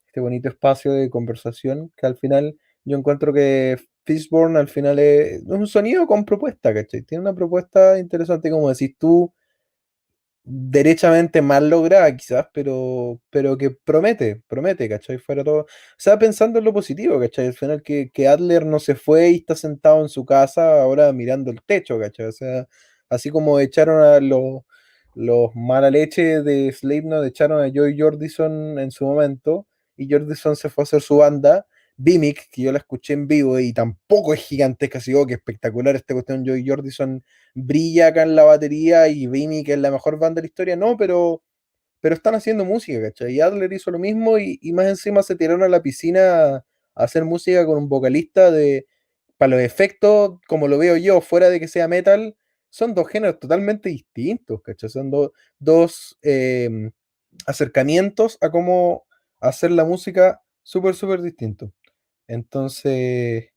este bonito espacio de conversación, que al final yo encuentro que Fishborn al final es un sonido con propuesta, ¿cachai? Tiene una propuesta interesante, como decís tú, derechamente mal lograda quizás, pero que promete, ¿cachai? Fuera todo. O sea, pensando en lo positivo, ¿cachai? Al final que Adler no se fue y está sentado en su casa ahora mirando el techo, ¿cachai? O sea, así como echaron a los mala leche de Slipknot, echaron a Joy Jordison en su momento, y Jordison se fue a hacer su banda. Vimic, que yo la escuché en vivo y tampoco es gigantesca, así que espectacular esta cuestión. Joy Jordison brilla acá en la batería y Vimy, que es la mejor banda de la historia, no, pero están haciendo música, ¿cachai? Y Adler hizo lo mismo y más encima se tiraron a la piscina a hacer música con un vocalista para los efectos, como lo veo yo, fuera de que sea metal, son dos géneros totalmente distintos, ¿cachai? Son dos acercamientos a cómo hacer la música súper distintos. Entonces,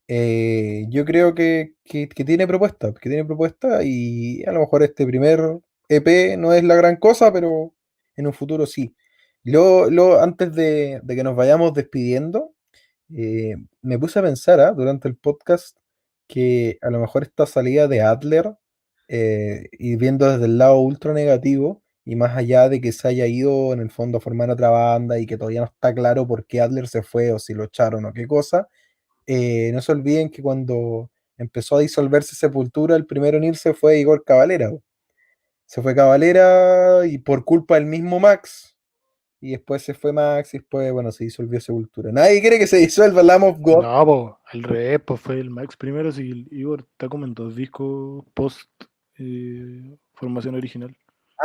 yo creo que tiene propuesta y a lo mejor este primer EP no es la gran cosa, pero en un futuro sí. Luego, antes de que nos vayamos despidiendo, me puse a pensar durante el podcast que a lo mejor esta salida de Adler, y viendo desde el lado ultra negativo, y más allá de que se haya ido en el fondo a formar otra banda y que todavía no está claro por qué Adler se fue o si lo echaron o qué cosa, no se olviden que cuando empezó a disolverse Sepultura, el primero en irse fue Igor Cavalera. Se fue Cavalera y por culpa del mismo Max. Y después se fue Max y después, bueno, se disolvió Sepultura. Nadie quiere que se disuelva Lamb of God. No, po, al revés, pues fue el Max primero, si el Igor está como en 2 discos post formación original.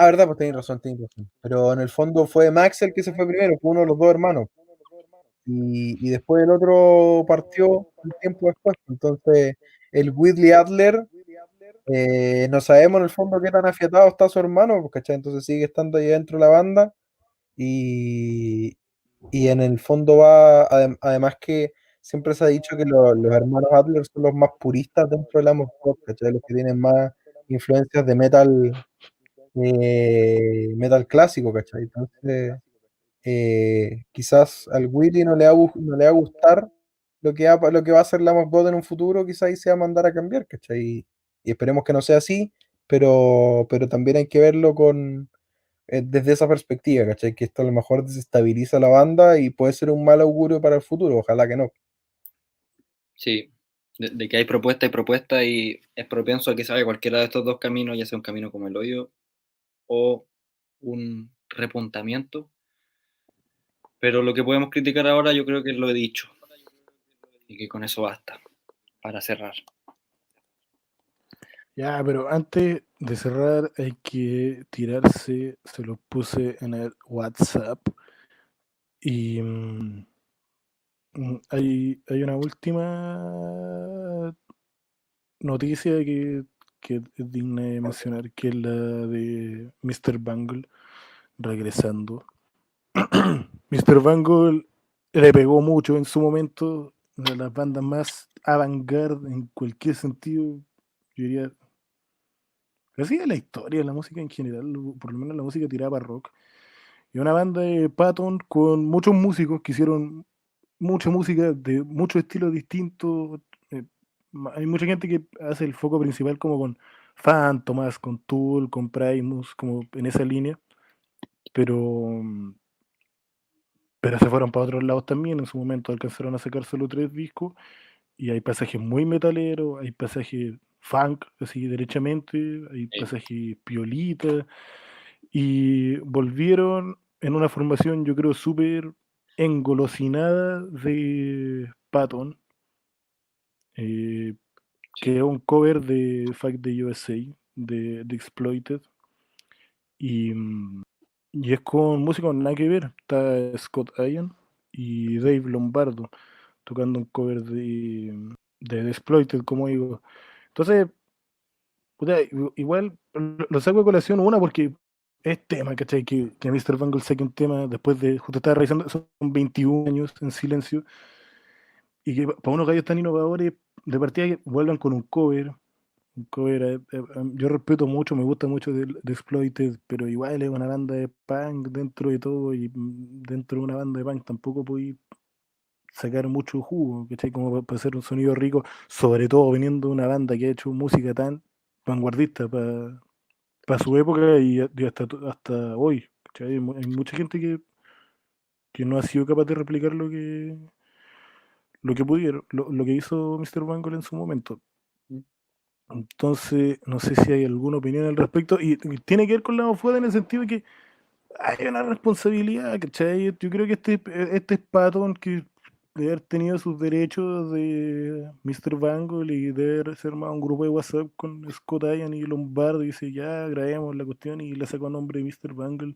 Ah, verdad, pues tenéis razón, tenéis razón. Pero en el fondo fue Max el que se fue primero, fue uno de los dos hermanos. Y después el otro partió un tiempo después. Entonces, el Whitley Adler, no sabemos en el fondo qué tan afiatado está su hermano, pues, ¿cachai? Entonces sigue estando ahí dentro de la banda y, y en el fondo además que siempre se ha dicho que los hermanos Adler son los más puristas dentro del Amos Rock, ¿cachai? Los que tienen más influencias de metal clásico, ¿cachai? Entonces, quizás al Willy no le va a gustar lo que va a hacer la God en un futuro, quizás ahí se va a mandar a cambiar, ¿cachai? Y esperemos que no sea así, pero también hay que verlo desde esa perspectiva, ¿cachai? Que esto a lo mejor desestabiliza la banda y puede ser un mal augurio para el futuro, ojalá que no. Sí, de que hay propuesta y es propenso a que salga cualquiera de estos dos caminos, ya sea un camino como el hoyo o un repuntamiento. Pero lo que podemos criticar ahora yo creo que lo he dicho y que con eso basta para cerrar. Ya, pero antes de cerrar hay que tirarse, se los puse en el WhatsApp y hay una última noticia que es digna de mencionar, que es la de Mr. Bangle regresando. Mr. Bangle le pegó mucho en su momento, una de las bandas más avant-garde en cualquier sentido, yo diría, casi de la historia, de la música en general, por lo menos la música tirada para rock. Y una banda de Patton con muchos músicos que hicieron mucha música de muchos estilos distintos. eh, Hay mucha gente que hace el foco principal como con Phantomas, con Tool, con Primus, como en esa línea, pero, pero se fueron para otros lados también. En su momento alcanzaron a sacar solo 3 discos y hay pasajes muy metaleros, hay pasajes funk, así derechamente, hay pasajes piolita, y volvieron en una formación, yo creo, súper engolosinada de Patton, eh, que Sí, es un cover de Fact the USA, de Exploited, y, y es con músicos nada que ver. Está Scott Ian y Dave Lombardo tocando un cover de The Exploited, como digo. Entonces, puta, igual lo saco de colación, una porque es tema, ¿cachai? Que Mr. Bungle saque un tema después de, justo estaba revisando, son 21 años en silencio, y que para unos gallos tan innovadores, de partida que vuelvan con un cover, yo respeto mucho, me gusta mucho de Exploited, pero igual es una banda de punk dentro de todo, y dentro de una banda de punk tampoco podéis sacar mucho jugo, ¿cachai? Como para hacer un sonido rico, sobre todo viniendo de una banda que ha hecho música tan vanguardista para su época y hasta hoy, ¿cachai? Hay mucha gente que no ha sido capaz de replicar lo que pudieron, lo que hizo Mr. Bangle en su momento. Entonces, no sé si hay alguna opinión al respecto, y tiene que ver con la Ofuda en el sentido de que hay una responsabilidad, ¿cachai? Yo creo que este es Patton, que de haber tenido sus derechos de Mr. Bangle y de haber ser más un grupo de WhatsApp con Scott Ian y Lombardo, y dice, ya grabemos la cuestión, y le sacó nombre de Mr. Bangle,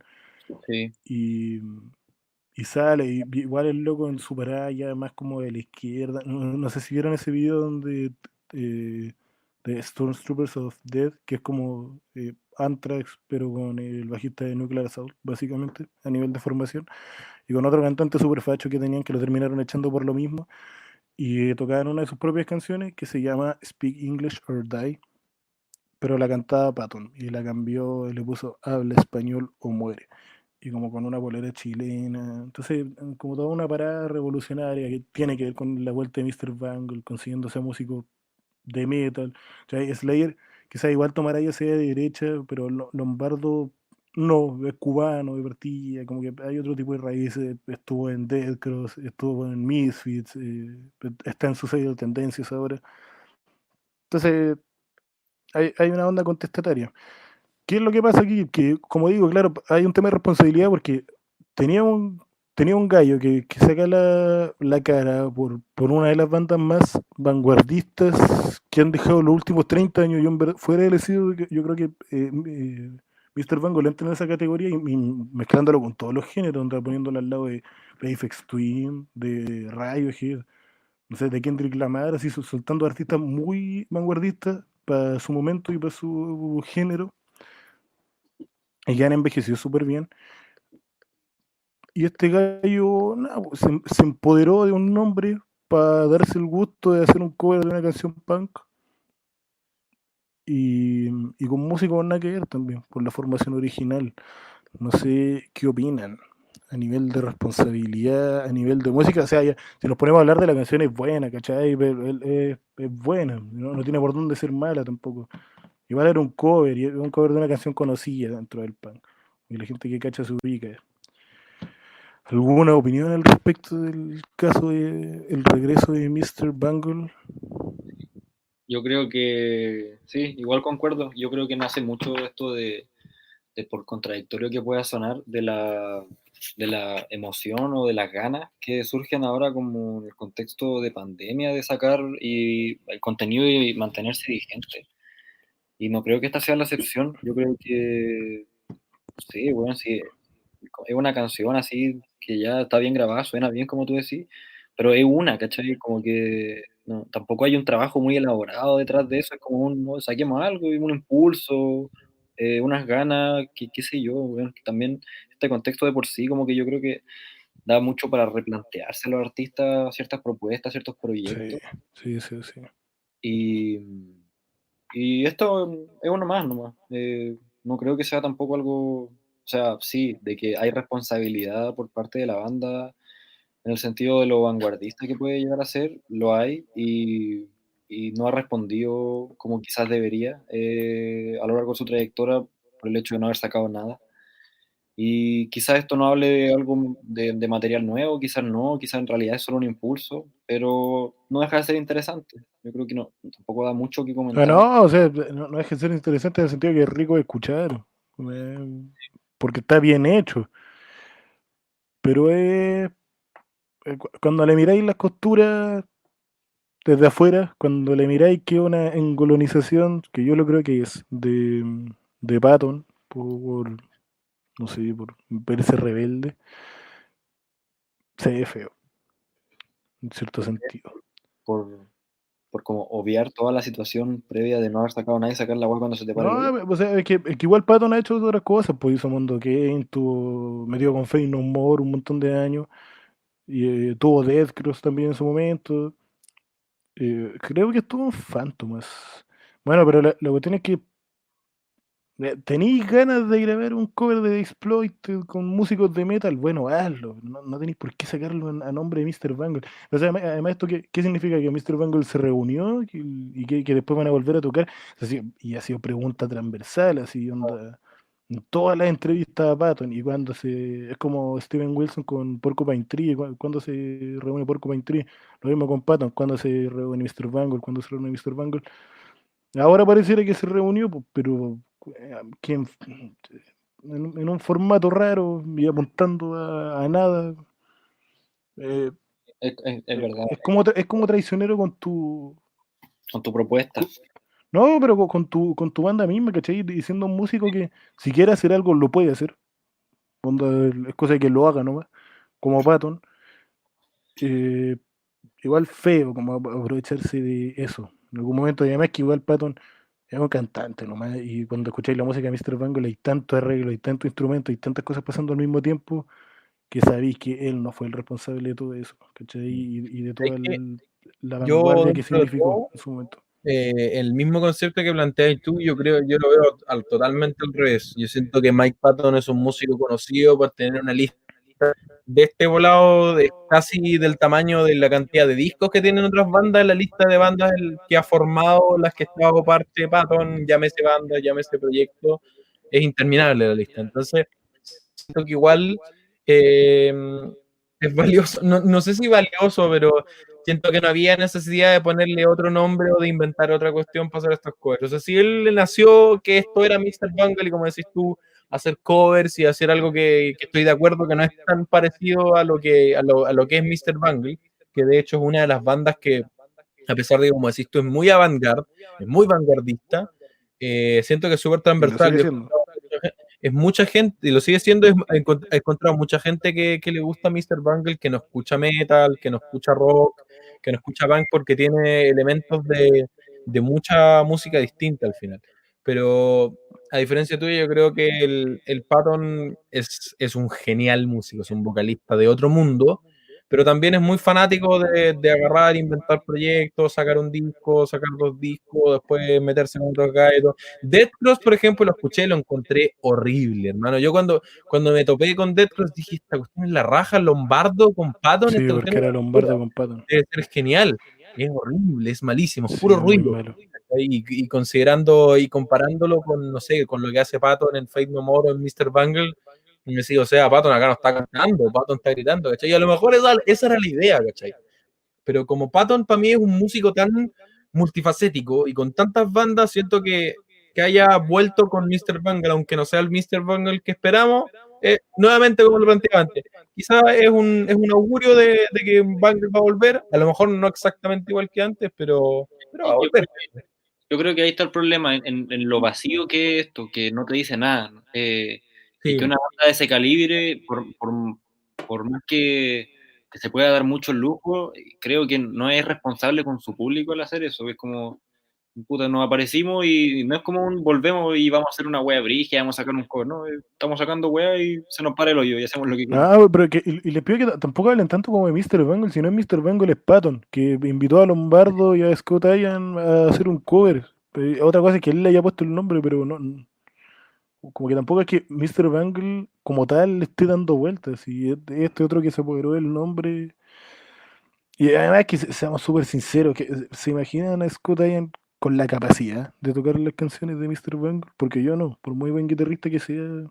sí, y, y sale, y igual el loco en su parada ya más como de la izquierda. No sé si vieron ese video donde eh, de Stormtroopers of Death, que es como Anthrax, pero con el bajista de Nuclear Assault, básicamente, a nivel de formación, y con otro cantante super facho que tenían, que lo terminaron echando por lo mismo, y tocaban una de sus propias canciones que se llama Speak English or Die, pero la cantaba Patton, y la cambió y le puso Habla español o muere, y como con una polera chilena. Entonces, como toda una parada revolucionaria que tiene que ver con la vuelta de Mr. Bangle, consiguiendo ser músico de metal. O sea, Slayer quizás igual tomará ya sea de derecha, pero Lombardo no, es cubano de partida, como que hay otro tipo de raíces. Estuvo en Dead Cross, estuvo en Misfits, está en Suicidal Tendencias ahora. Entonces, hay una onda contestataria. ¿Qué es lo que pasa aquí? Que, como digo, claro, hay un tema de responsabilidad porque tenía un, tenía un gallo que saca la cara por una de las bandas más vanguardistas que han dejado los últimos 30 años. Yo, fuera del SIDO, yo creo que Mr. Van Gogh entra en esa categoría, y mezclándolo con todos los géneros, anda poniéndolo al lado de Aphex Twin, de Radiohead, no sé, de Kendrick Lamar, así soltando artistas muy vanguardistas para su momento y para su género, y que han envejecido súper bien. Y este gallo nada, pues, se empoderó de un nombre para darse el gusto de hacer un cover de una canción punk, y con música nada que ver también, por la formación original. No sé qué opinan a nivel de responsabilidad, a nivel de música. O sea, si nos ponemos a hablar de la canción, es buena, ¿cachai? Es buena, no tiene por dónde ser mala tampoco. Igual era un cover, y era un cover de una canción conocida dentro del punk, y la gente que cacha se ubica. ¿Alguna opinión al respecto del caso de el regreso de Mr. Bungle? yo creo que sí, igual concuerdo. Yo creo que nace mucho esto de por contradictorio que pueda sonar, de la emoción o de las ganas que surgen ahora como en el contexto de pandemia de sacar y el contenido y mantenerse vigente. Y no creo que esta sea la excepción. Yo creo que sí, bueno, sí, es una canción así que ya está bien grabada, suena bien como tú decís, pero es una, ¿cachai? Como que no, tampoco hay un trabajo muy elaborado detrás de eso, es como un, no, saquemos algo, y un impulso, unas ganas, qué sé yo, weón, que también este contexto de por sí como que yo creo que da mucho para replantearse a los artistas ciertas propuestas, ciertos Sí, proyectos, sí, sí, sí. y, y esto es uno más nomás. No creo que sea tampoco algo, o sea, sí, de que hay responsabilidad por parte de la banda, en el sentido de lo vanguardista que puede llegar a ser, lo hay, y no ha respondido como quizás debería a lo largo de su trayectoria por el hecho de no haber sacado nada. Y quizás esto no hable de algo de material nuevo, quizás no, quizás en realidad es solo un impulso, pero no deja de ser interesante. Yo creo que no, tampoco da mucho que comentar. No, o sea, no es que ser interesante en el sentido que es rico de escuchar, porque está bien hecho, pero cuando le miráis las costuras desde afuera, cuando le miráis que una engolonización, que yo lo creo que es, de Patton, no sé, por verse rebelde, se ve feo, en cierto sentido. por, por como obviar toda la situación previa de no haber sacado nada y sacar la agua cuando se te pare el hoyo. No, o sea, es que igual Patton ha hecho otras cosas, pues hizo Mondo Game, tuvo, metido con Fate No More un montón de años, y tuvo Death Cross también en su momento. Creo que estuvo en Phantomas. Bueno, pero la cuestión es que tenéis ganas de grabar un cover de Exploit con músicos de metal, bueno, hazlo. No tenéis por qué sacarlo a nombre de Mr. Bangle. O sea, además, ¿esto qué significa? ¿Que Mr. Bangle se reunió y que después van a volver a tocar? O sea, y ha sido pregunta transversal, así, onda. En todas las entrevistas a Patton, y cuando es como Steven Wilson con Porcupine Tree, cuando se reúne Porcupine Tree, lo mismo con Patton, cuando se reúne Mr. Bangle, cuando se reúne Mr. Bangle. Ahora pareciera que se reunió, pues, pero que en un formato raro y apuntando a nada. eh, Es verdad, es como traicionero con tu. con tu propuesta. No, pero con tu banda misma, ¿cachai? Diciendo a un músico que si quiere hacer algo lo puede hacer. Onda, es cosa de que lo haga nomás, como Patton. eh, Igual feo como aprovecharse de eso. En algún momento, y además que igual Patton es un cantante nomás, y cuando escucháis la música de Mr. Bangle hay tanto arreglo, hay tanto instrumento, hay tantas cosas pasando al mismo tiempo, que sabéis que él no fue el responsable de todo eso, ¿cachai? Y de Es toda que la yo, vanguardia que dentro de significó todo, en su momento. el mismo concepto que planteas tú, yo lo veo totalmente al revés. Yo siento que Mike Patton es un músico conocido por tener una lista de este volado de casi del tamaño de la cantidad de discos que tienen otras bandas, la lista de bandas que ha formado, las que estaba parte de Patton, llámese banda, llámese proyecto, es interminable la lista. Entonces, siento que igual eh, es valioso, no sé si valioso, pero siento que no había necesidad de ponerle otro nombre o de inventar otra cuestión para hacer estas cosas. O sea, si él le nació que esto era Mr. Bungle y como decís tú, hacer covers y hacer algo que estoy de acuerdo que no es tan parecido a lo que es Mr. Bungle, que de hecho es una de las bandas que, a pesar de que, como decís tú, es muy avant-garde, es muy vanguardista, siento que es súper Y lo transversal. sigue siendo. Es mucha gente, y lo sigue siendo, he encontrado mucha gente que le gusta Mr. Bungle, que no escucha metal, que no escucha rock, que no escucha punk, porque tiene elementos de mucha música distinta al final. Pero a diferencia tuya, yo creo que el Patton es un genial músico, es un vocalista de otro mundo, pero también es muy fanático de agarrar, inventar proyectos, sacar un disco, sacar dos discos, después meterse en otros gallos. Death Cross, por ejemplo, lo escuché y lo encontré horrible, hermano. Yo cuando me topé con Death Cross dije, esta cuestión es la raja, Lombardo con Patton, Sí, esta porque cuestión es era una locura, Lombardo con Patton. debe ser genial. Es horrible, es malísimo, es Sí, puro es muy ruido. malo. Y considerando y comparándolo con, no sé, con lo que hace Patton en Fate No More o en Mr. Bungle, y me decía, o sea, Patton acá no está cantando, Patton está gritando, ¿cachai? Y a lo mejor esa era la idea, ¿cachai? Pero como Patton para mí es un músico tan multifacético y con tantas bandas, siento que haya vuelto con Mr. Bungle, aunque no sea el Mr. Bungle que esperamos, nuevamente como lo planteaba antes, quizás es un augurio de que Bungle va a volver, a lo mejor no exactamente igual que antes, pero va a Yo volver. Yo creo que ahí está el problema, en lo vacío que es esto, que no te dice nada, ¿no? Y Sí, que una banda de ese calibre, por más que se pueda dar mucho lujo, creo que no es responsable con su público al hacer eso. Es como, puta, nos aparecimos y no es como un volvemos y vamos a hacer una wea brigia, vamos a sacar un cover, ¿no? Estamos sacando wea y se nos para el hoyo y hacemos lo que queremos. Ah, pero y les pido que tampoco hablen tanto como de Mr. Bangle, si no es Mr. Bangle es Patton, que invitó a Lombardo y a Scott Ian a hacer un cover. Otra cosa es que él le haya puesto el nombre, pero no, como que tampoco es que Mr. Bangle como tal le esté dando vueltas, y este otro que se apoderó del nombre. Y además que seamos súper sinceros, que se imaginan a Scott Ian con la capacidad de tocar las canciones de Mr. Bangle, porque yo no, por muy buen guitarrista que sea,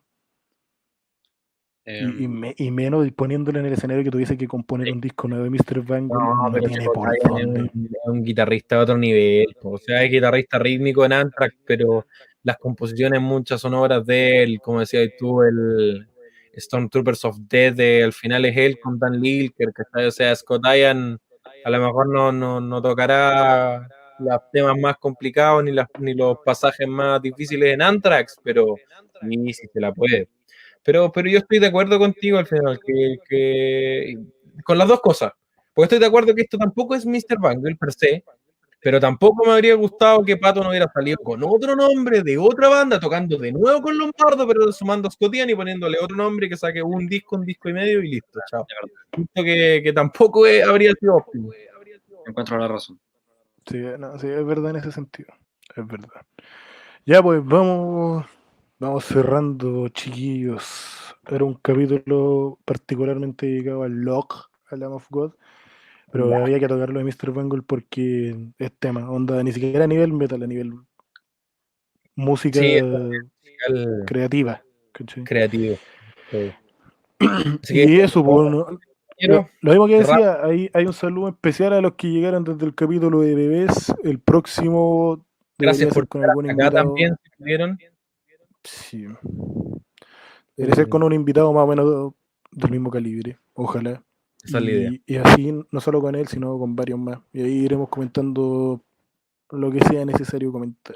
y menos poniéndole en el escenario que tuviese que componer un disco nuevo de Mr. Bangle, No, no pero tiene Scott por Ian dónde. es un guitarrista de otro nivel. O sea, es guitarrista rítmico en Anthrax, pero las composiciones muchas son obras de él. Como decías tú, el Stormtroopers of Death, al final es él con Dan Lilker, ¿cachai? O sea, Scott Ian a lo mejor no tocará los temas más complicados ni los pasajes más difíciles en Anthrax, pero sí se la puede. Pero yo estoy de acuerdo contigo al final, con las dos cosas. Porque estoy de acuerdo que esto tampoco es Mr. Bangle per se, pero tampoco me habría gustado que Pato no hubiera salido con otro nombre de otra banda, tocando de nuevo con Lombardo, pero sumando a Scott Ian y poniéndole otro nombre que saque un disco y medio y listo, chao. Siento que tampoco habría sido óptimo. Encuentro la razón. Sí, no, sí, es verdad en ese sentido. Es verdad. Ya pues vamos cerrando, chiquillos. Era un capítulo particularmente dedicado al Lock, al Lamb of God. Pero Ya. había que tocarlo de Mr. Bangle porque es tema, onda, ni siquiera a nivel metal, a nivel música Sí, es musical creativa. ¿Cachai? creativo. Sí. Así que, Y eso, pues, quiero lo mismo que cerrar. decía, hay un saludo especial a los que llegaron desde el capítulo de bebés. El próximo Gracias debería por ser con estar algún acá invitado. también, si pudieron. Sí. Debería ser con un invitado más o menos del mismo calibre, ojalá. Esa es la idea. Y así, no solo con él, sino con varios más. Y ahí iremos comentando lo que sea necesario comentar.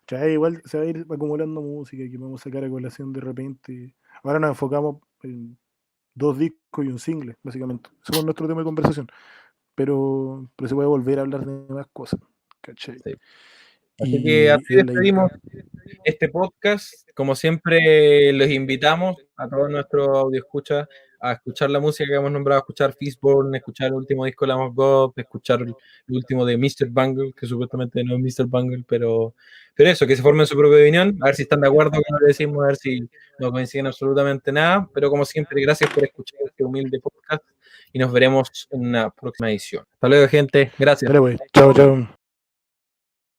Ya igual se va a ir acumulando música que vamos a sacar a colación de repente. Ahora nos enfocamos en 2 discos y un single, básicamente. Ese es nuestro tema de conversación. Pero se puede volver a hablar de más cosas. ¿Cachai? Sí. Así que así Y es la idea. despedimos este podcast. Como siempre, los invitamos a todos nuestros audioscuchas a escuchar la música que hemos nombrado, a escuchar Fishborn, escuchar el último disco de Lamb of God, escuchar el último de Mr. Bungle, que supuestamente no es Mr. Bungle, pero eso, que se formen su propia opinión, a ver si están de acuerdo con lo que decimos, a ver si no coinciden absolutamente nada. Pero como siempre, gracias por escuchar este humilde podcast y nos veremos en una próxima edición. Hasta luego, gente. Gracias. Dale, pues. Chao, chao.